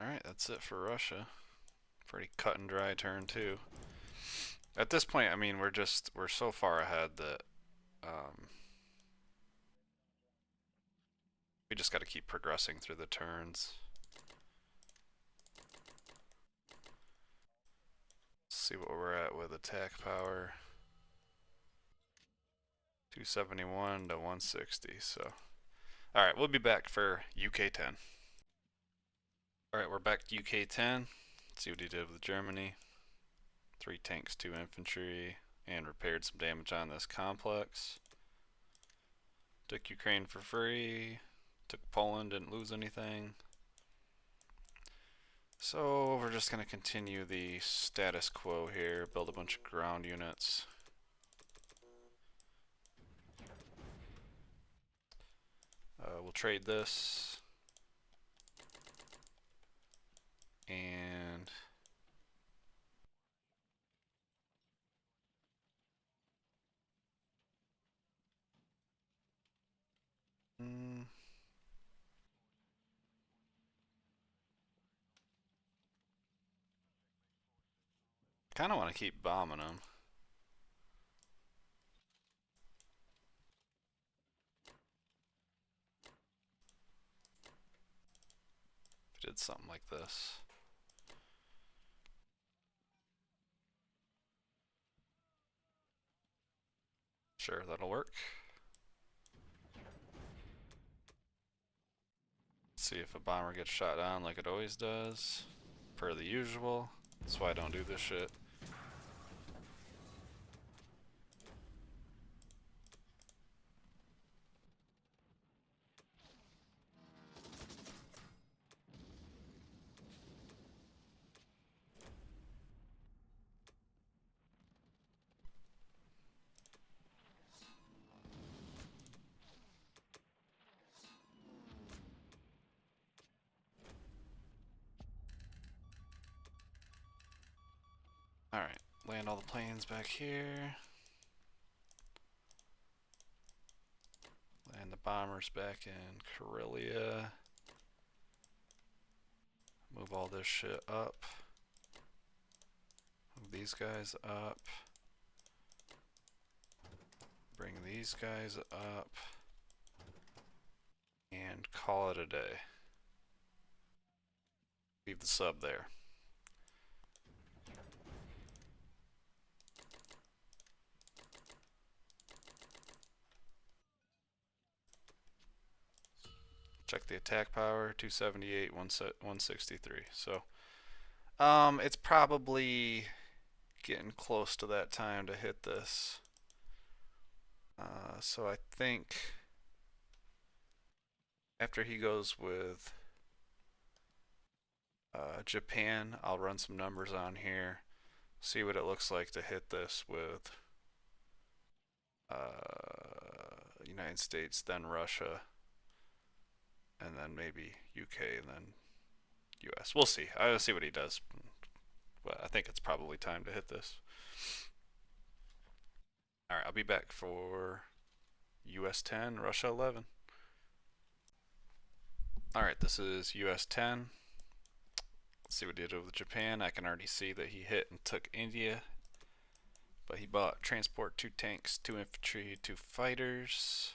Speaker 1: Alright, that's it for Russia. Pretty cut and dry turn too. At this point, I mean, we're so far ahead that we just got to keep progressing through the turns. See what we're at with attack power. 271 to 160. So, all right, we'll be back for UK 10. All right, we're back to UK 10. Let's see what he did with Germany. 3 tanks, 2 infantry, and repaired some damage on this complex. Took Ukraine for free. Took Poland, didn't lose anything. So we're just going to continue the status quo here, build a bunch of ground units. We'll trade this. And kind of want to keep bombing them. If I did something like this. Sure, that'll work. See if a bomber gets shot down like it always does. Per the usual. That's why I don't do this shit. Alright, land all the planes back here. Land the bombers back in Karelia. Move all this shit up. Move these guys up. Bring these guys up. And call it a day. Leave the sub there. Check the attack power, 278, 163. So, it's probably getting close to that time to hit this. So I think after he goes with Japan, I'll run some numbers on here, see what it looks like to hit this with United States, then Russia, and then maybe UK, and then US. We'll see. I'll see what he does. But I think it's probably time to hit this. Alright, I'll be back for US 10, Russia 11. Alright, this is US 10. Let's see what he did with Japan. I can already see that he hit and took India. But he bought transport, 2 tanks, 2 infantry, 2 fighters.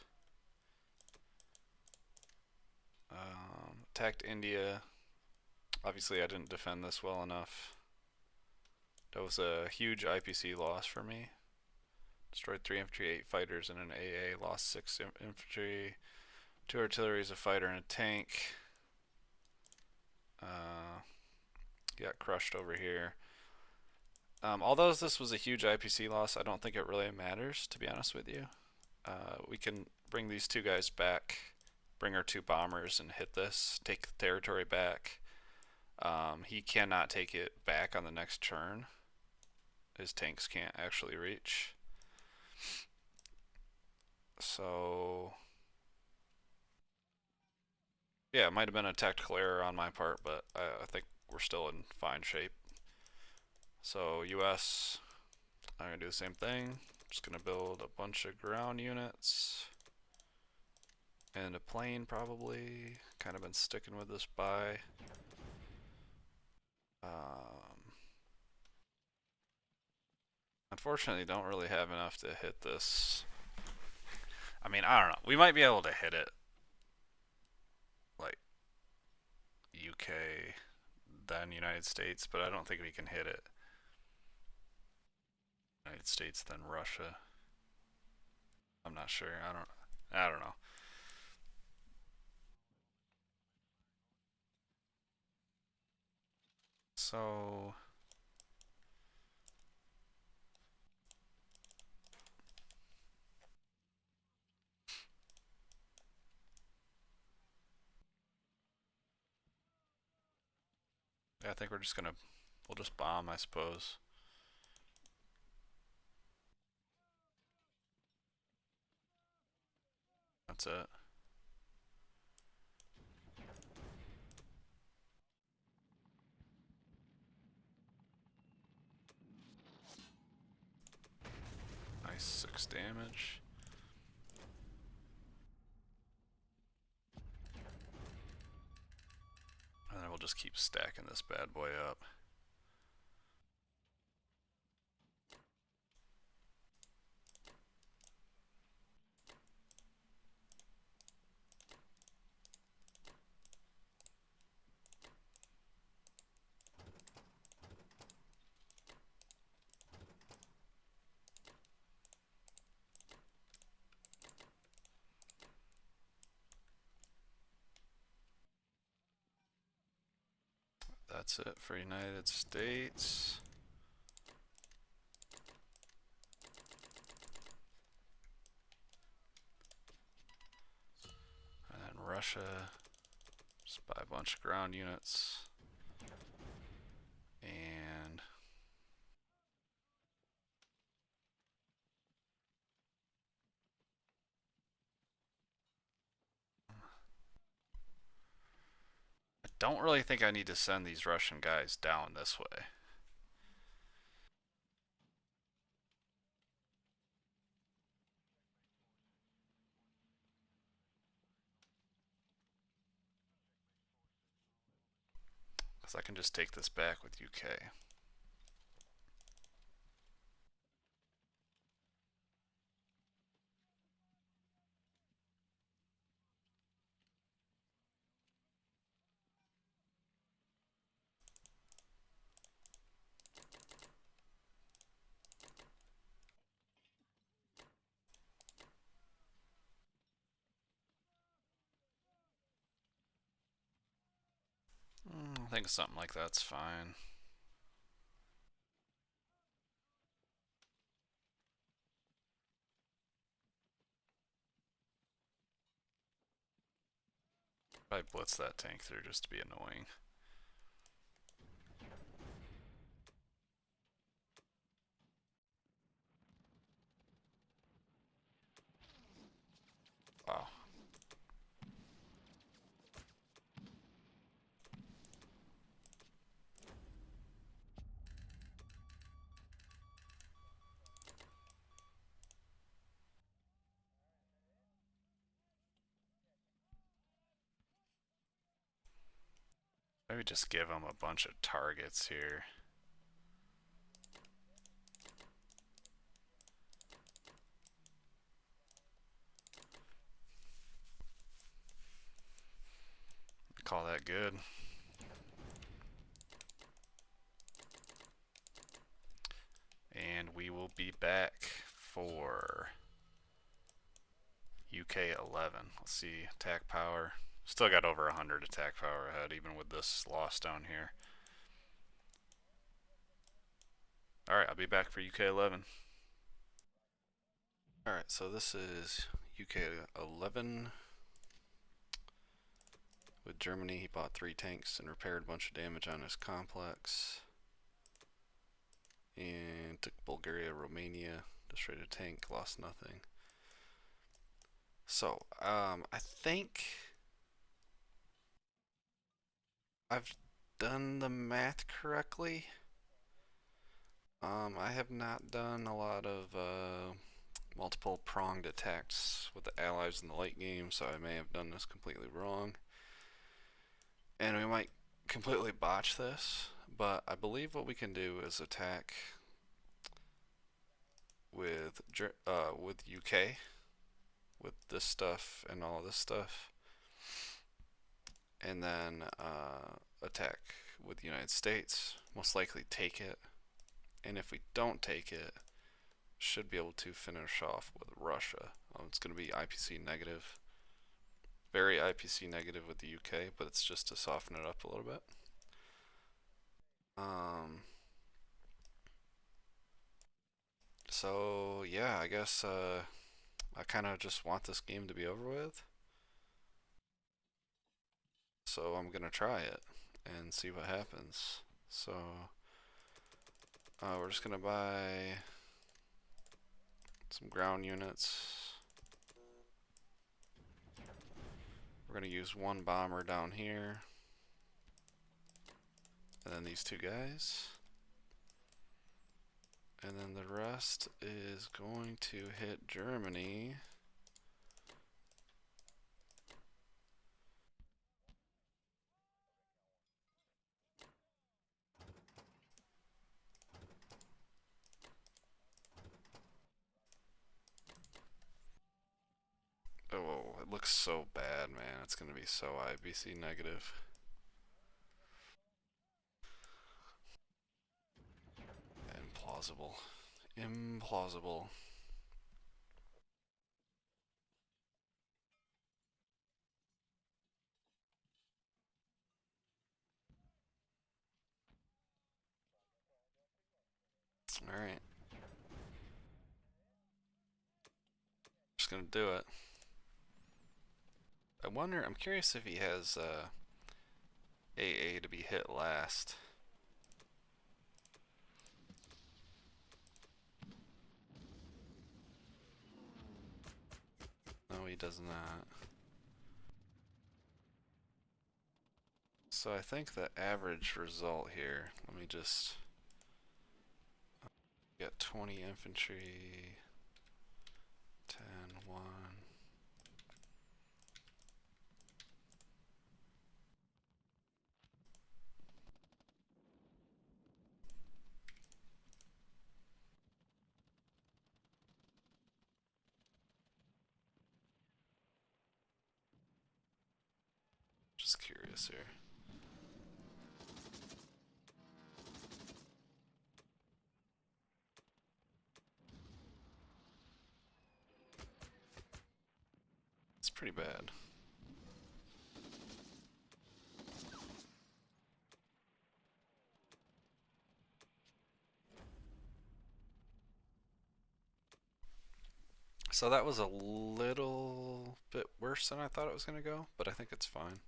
Speaker 1: Attacked India. Obviously I didn't defend this well enough. That was a huge IPC loss for me. Destroyed 3 infantry, 8 fighters, and an AA. Lost 6 infantry, 2 artilleries, a fighter, and a tank. Got crushed over here. Although this was a huge IPC loss, I don't think it really matters, to be honest with you. We can bring these 2 guys back, bring our 2 bombers and hit this, take the territory back. He cannot take it back on the next turn. His tanks can't actually reach. So, yeah, it might have been a tactical error on my part, but I think we're still in fine shape. So, US, I'm going to do the same thing. Just going to build a bunch of ground units. And a plane, probably. Kind of been sticking with this buy. Um, Unfortunately, don't really have enough to hit this. I mean, I don't know. We might be able to hit it like UK, then United States, but I don't think we can hit it United States, then Russia. I'm not sure. I don't know. So yeah, I think we'll just bomb, I suppose. That's it. Nice 6 damage. And then we'll just keep stacking this bad boy up. That's it for United States. And then Russia, just buy a bunch of ground units. And I don't really think I need to send these Russian guys down this way. Because I can just take this back with UK. I think something like that's fine. I blitz that tank through just to be annoying. Wow. Maybe just give them a bunch of targets here. Call that good. And we will be back for UK 11. Let's see, attack power. Still got over 100 attack power ahead, even with this loss down here. Alright, I'll be back for UK 11. Alright, so this is UK 11. With Germany, he bought 3 tanks and repaired a bunch of damage on his complex. And took Bulgaria, Romania, destroyed a tank, lost nothing. So, I think I've done the math correctly. I have not done a lot of multiple pronged attacks with the allies in the late game, so I may have done this completely wrong. And we might completely botch this, But I believe what we can do is attack with UK with this stuff and all this stuff, and then attack with the United States. Most likely take it, and if we don't take it, should be able to finish off with Russia. It's going to be IPC negative, very IPC negative with the UK, but it's just to soften it up a little bit. Um, so yeah, I guess I kind of just want this game to be over with. So I'm gonna try it and see what happens. So we're just gonna buy some ground units. We're gonna use one bomber down here, and then these two guys. And then the rest is going to hit Germany. Oh, it looks so bad, man. It's gonna be so IBC negative. Implausible. Implausible. Alright. Just gonna do it. I wonder, I'm curious if he has AA to be hit last. No, he does not. So I think the average result here, let me just get 20 infantry, 10, 1. Just curious here. It's pretty bad. So that was a little bit worse than I thought it was going to go, but I think it's fine.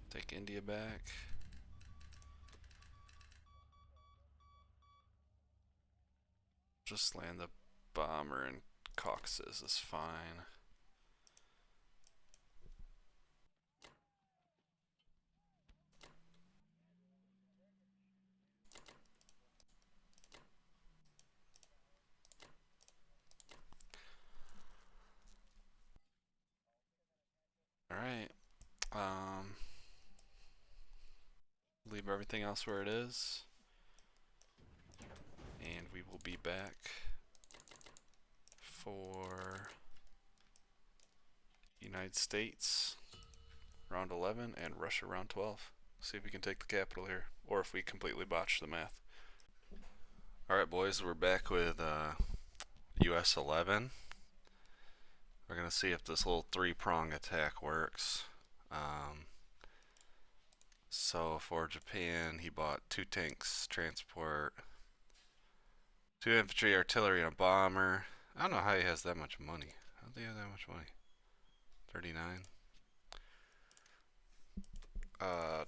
Speaker 1: Take India back. Just land the bomber in Caucasus is fine. Alright. Leave everything else where it is. And we will be back for United States round 11 and Russia round 12. See if we can take the capital here, or if we completely botch the math. Alright boys, we're back with US 11. We're going to see if this little three-prong attack works. So for Japan, he bought 2 tanks, transport, 2 infantry, artillery, and a bomber. I don't know how he has that much money. How do they have that much money? 39.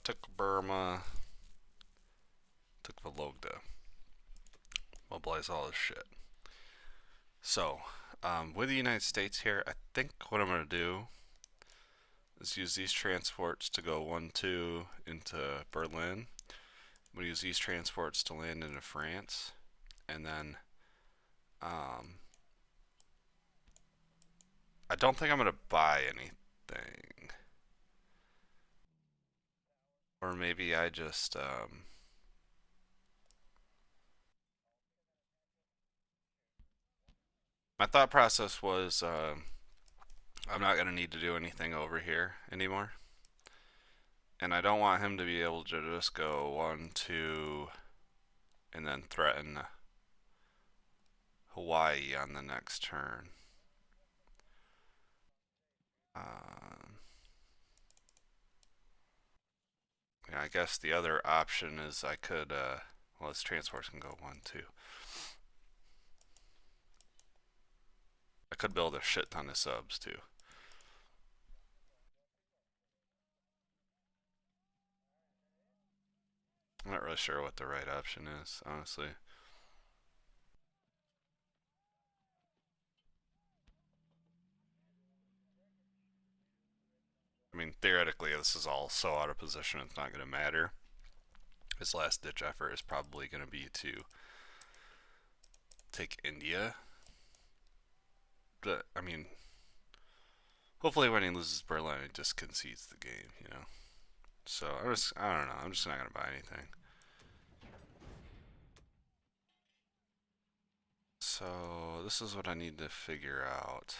Speaker 1: Took Burma. Took Vologda. Mobilize all this shit. So, with the United States here, I think what I'm going to do is use these transports to go 1-2 into Berlin. I'm going to use these transports to land into France. And then I I don't think I'm gonna buy anything. Or maybe I just my thought process was I'm not gonna need to do anything over here anymore. And I don't want him to be able to just go 1, 2, and then threaten Hawaii on the next turn. Um, yeah, I guess the other option is I could, well, his transports can go 1, 2. I could build a shit ton of subs too. I'm not really sure what the right option is, honestly. I mean, theoretically, this is all so out of position, it's not going to matter. His last ditch effort is probably going to be to take India. But, I mean, hopefully when he loses Berlin, he just concedes the game, you know? So, I don't know. I'm just not going to buy anything. So, this is what I need to figure out.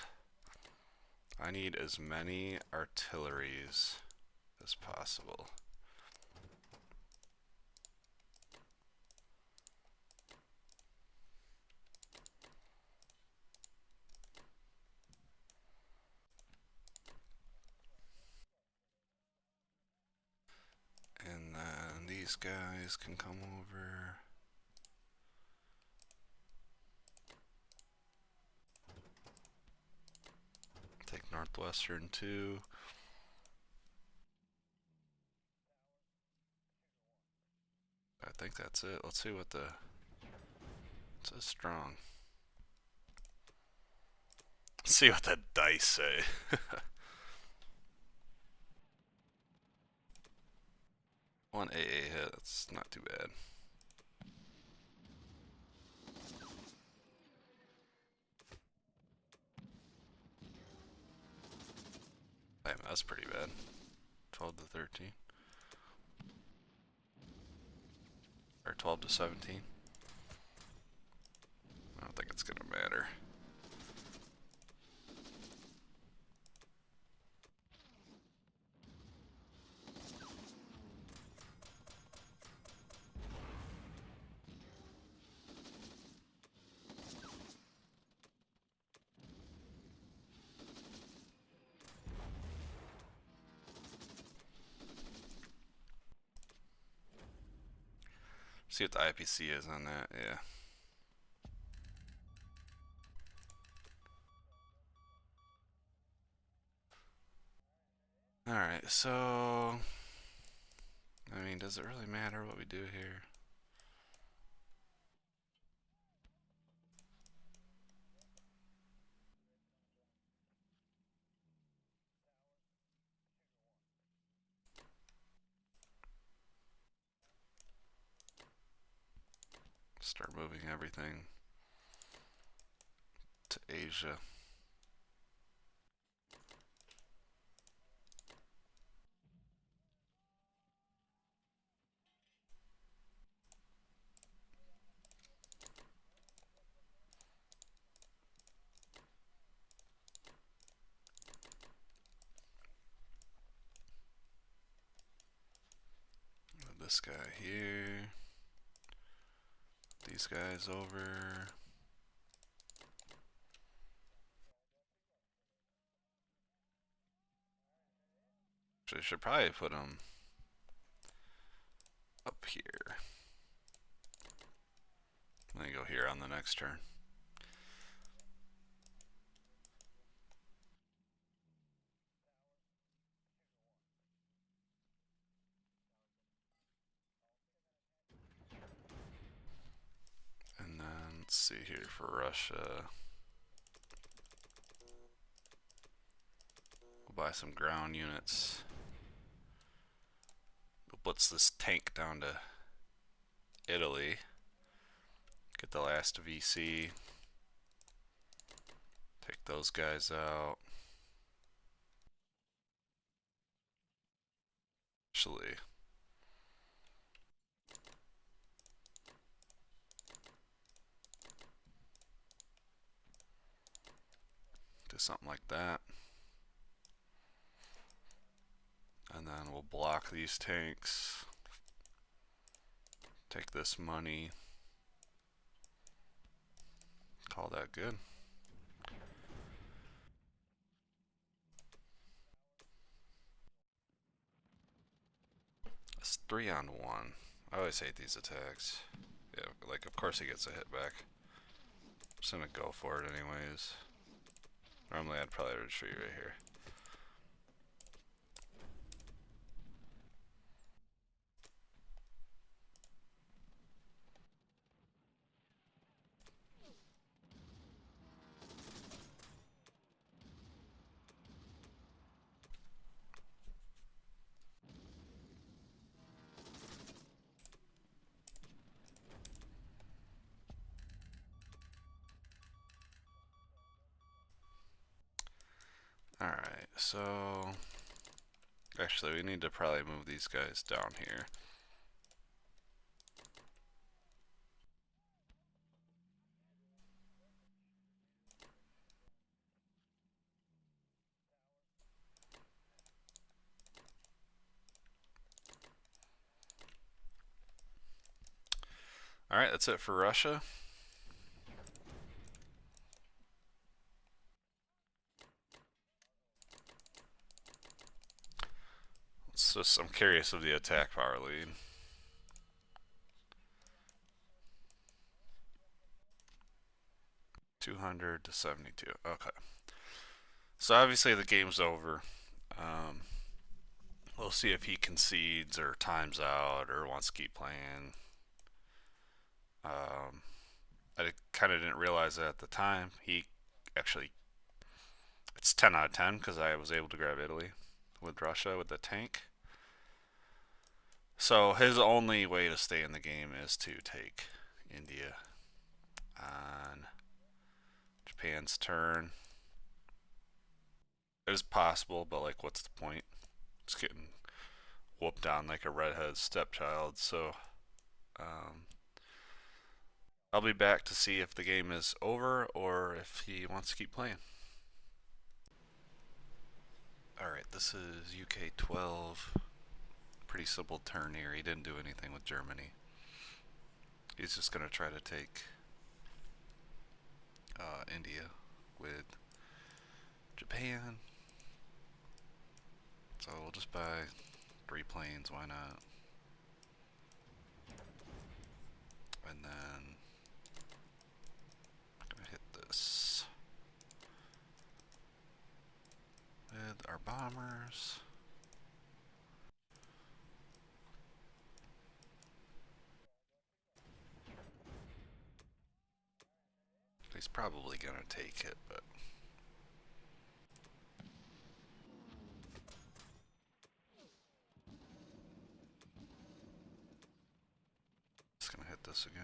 Speaker 1: I need as many artilleries as possible. And then these guys can come over. Take Northwestern too. I think that's it. Let's see what the. It says strong. Let's see what the dice say. One AA hit. That's not too bad. Damn, that's pretty bad. 12 to 13. Or 12 to 17. I don't think it's gonna matter. See what the IPC is on that. Yeah. Alright, so. I mean, does it really matter what we do here? Start moving everything to Asia. This guy here. These guys over. Actually, should probably put them up here. Then go here on the next turn. And then let's see here for Russia. We'll buy some ground units. We'll blitz this tank down to Italy. Get the last VC. Take those guys out. actually. Do something like that. And then we'll block these tanks. Take this money. Call that good. It's 3-on-1. I always hate these attacks. Yeah, like of course he gets a hit back. I'm just gonna go for it anyways. Normally I'd probably retreat right here. Alright, so actually we need to probably move these guys down here. Alright, that's it for Russia. I'm curious of the attack power lead. $200 to $72. Okay. So obviously the game's over. We'll see if he concedes or times out or wants to keep playing. I kind of didn't realize that at the time. He actually, it's 10 out of 10 because I was able to grab Italy with Russia with the tank. So his only way to stay in the game is to take India on Japan's turn. It is possible, but like, what's the point? It's getting whooped on like a redhead stepchild. So I'll be back to see if the game is over or if he wants to keep playing. Alright, this is UK 12. Pretty simple turn here. He didn't do anything with Germany. He's just going to try to take India with Japan. So we'll just buy 3 planes, why not? And then I'm gonna hit this with our bombers. He's probably gonna take it, but just gonna hit this again.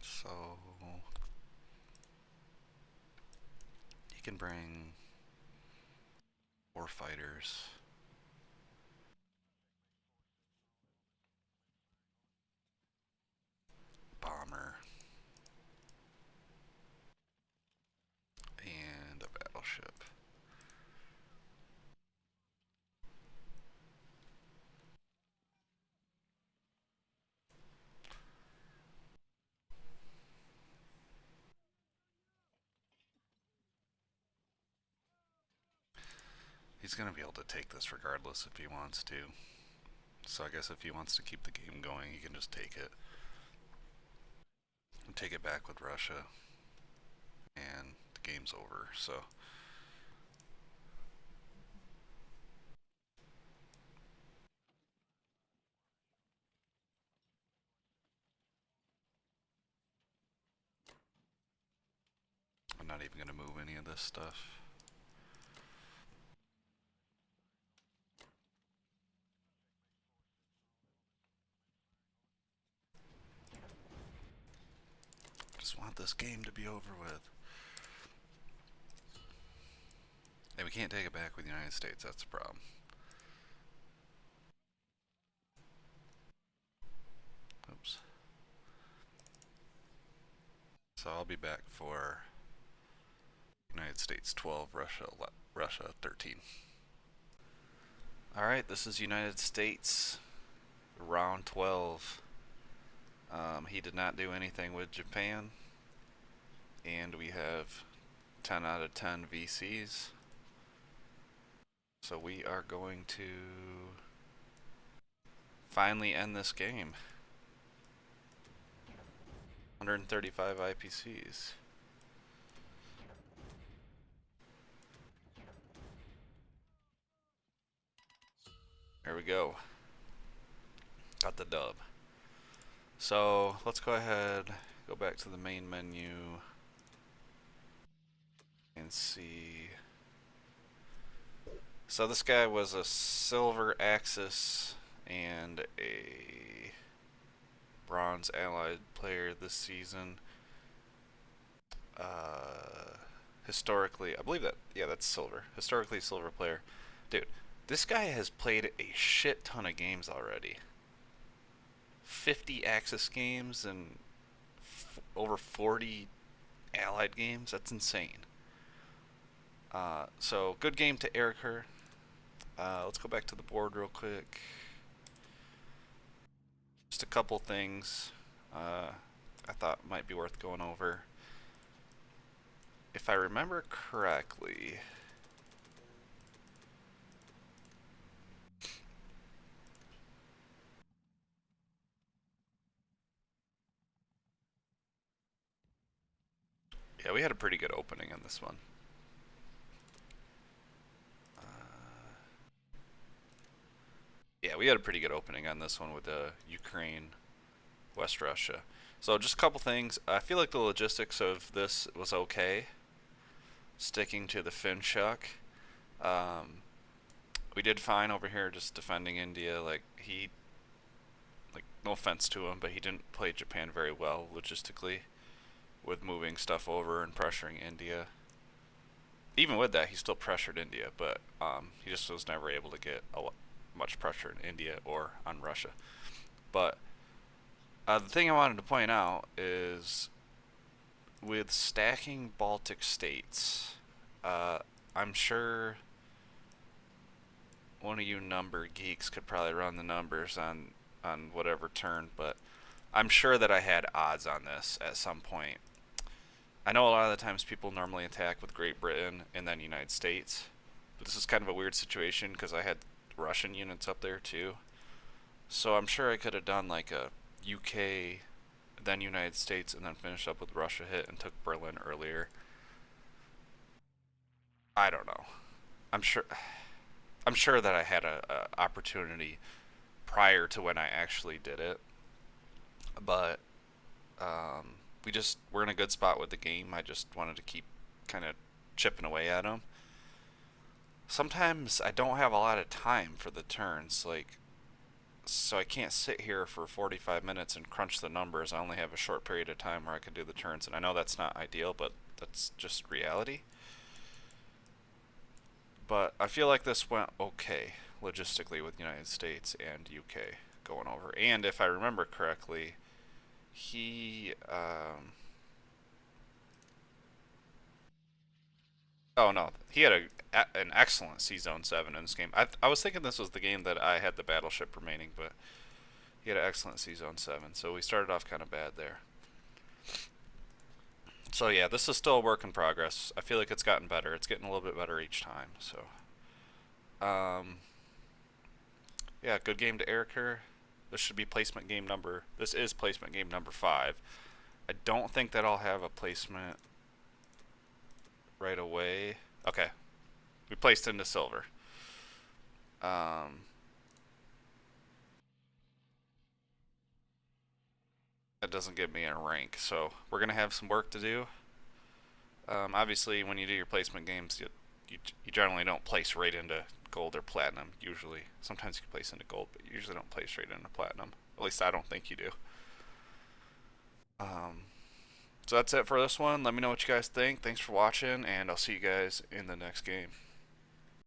Speaker 1: So he can bring 4 fighters. Bomber. And a battleship. He's gonna be able to take this regardless if he wants to. So I guess if he wants to keep the game going, he can just take it. And take it back with Russia. And the game's over, so I'm not even gonna move any of this stuff. want this game to be over with. And we can't take it back with the United States, that's the problem. Oops. So I'll be back for United States 12, Russia 13. Alright, this is United States, round 12. He did not do anything with Japan, and we have 10 out of 10 VCs. So we are going to finally end this game. 135 IPCs. There we go. Got the dub. So let's go ahead, go back to the main menu and see. So this guy was a silver Axis and a bronze allied player this season. Historically, I believe that, yeah, that's silver. Historically silver player. Dude, this guy has played a shit ton of games already. 50 Axis games and over 40 allied games. That's insane. So good game to Eriker. Let's go back to the board real quick. Just a couple things I thought might be worth going over. If I remember correctly, yeah, we had a pretty good opening in this one. Yeah, we had a pretty good opening on this one with Ukraine, West Russia. So just a couple things. I feel like the logistics of this was okay. Sticking to the Finchuk. We did fine over here just defending India. Like no offense to him, but he didn't play Japan very well logistically with moving stuff over and pressuring India. Even with that, he still pressured India, but he just was never able to get much pressure in India or on Russia. But the thing I wanted to point out is with stacking Baltic states, I'm sure one of you number geeks could probably run the numbers on whatever turn, but I'm sure that I had odds on this at some point. I know a lot of the times people normally attack with Great Britain and then United States, but this is kind of a weird situation because I had Russian units up there too. So I'm sure I could have done like a UK, then United States, and then finished up with Russia hit and took Berlin earlier. I don't know. I'm sure. I'm sure that I had a opportunity prior to when I actually did it, but we're in a good spot with the game. I just wanted to keep kind of chipping away at them. Sometimes I don't have a lot of time for the turns, like, so I can't sit here for 45 minutes and crunch the numbers. I only have a short period of time where I can do the turns, and I know that's not ideal, but that's just reality. But I feel like this went okay logistically with United States and UK going over. And if I remember correctly, he oh no, he had an excellent Sea Zone 7 in this game. I was thinking this was the game that I had the battleship remaining, but he had an excellent Sea Zone 7. So we started off kind of bad there. So yeah, this is still a work in progress. I feel like it's gotten better. It's getting a little bit better each time. So yeah, good game to Eriker. This should be placement game number. This is placement game number 5. I don't think that I'll have a placement right away. Okay, we placed into silver. That doesn't give me a rank, so we're gonna have some work to do. Obviously, when you do your placement games, you generally don't place right into gold or platinum. Usually, sometimes you can place into gold, but you usually don't place straight into platinum. At least I don't think you do. So that's it for this one. Let me know what you guys think. Thanks for watching, and I'll see you guys in the next game.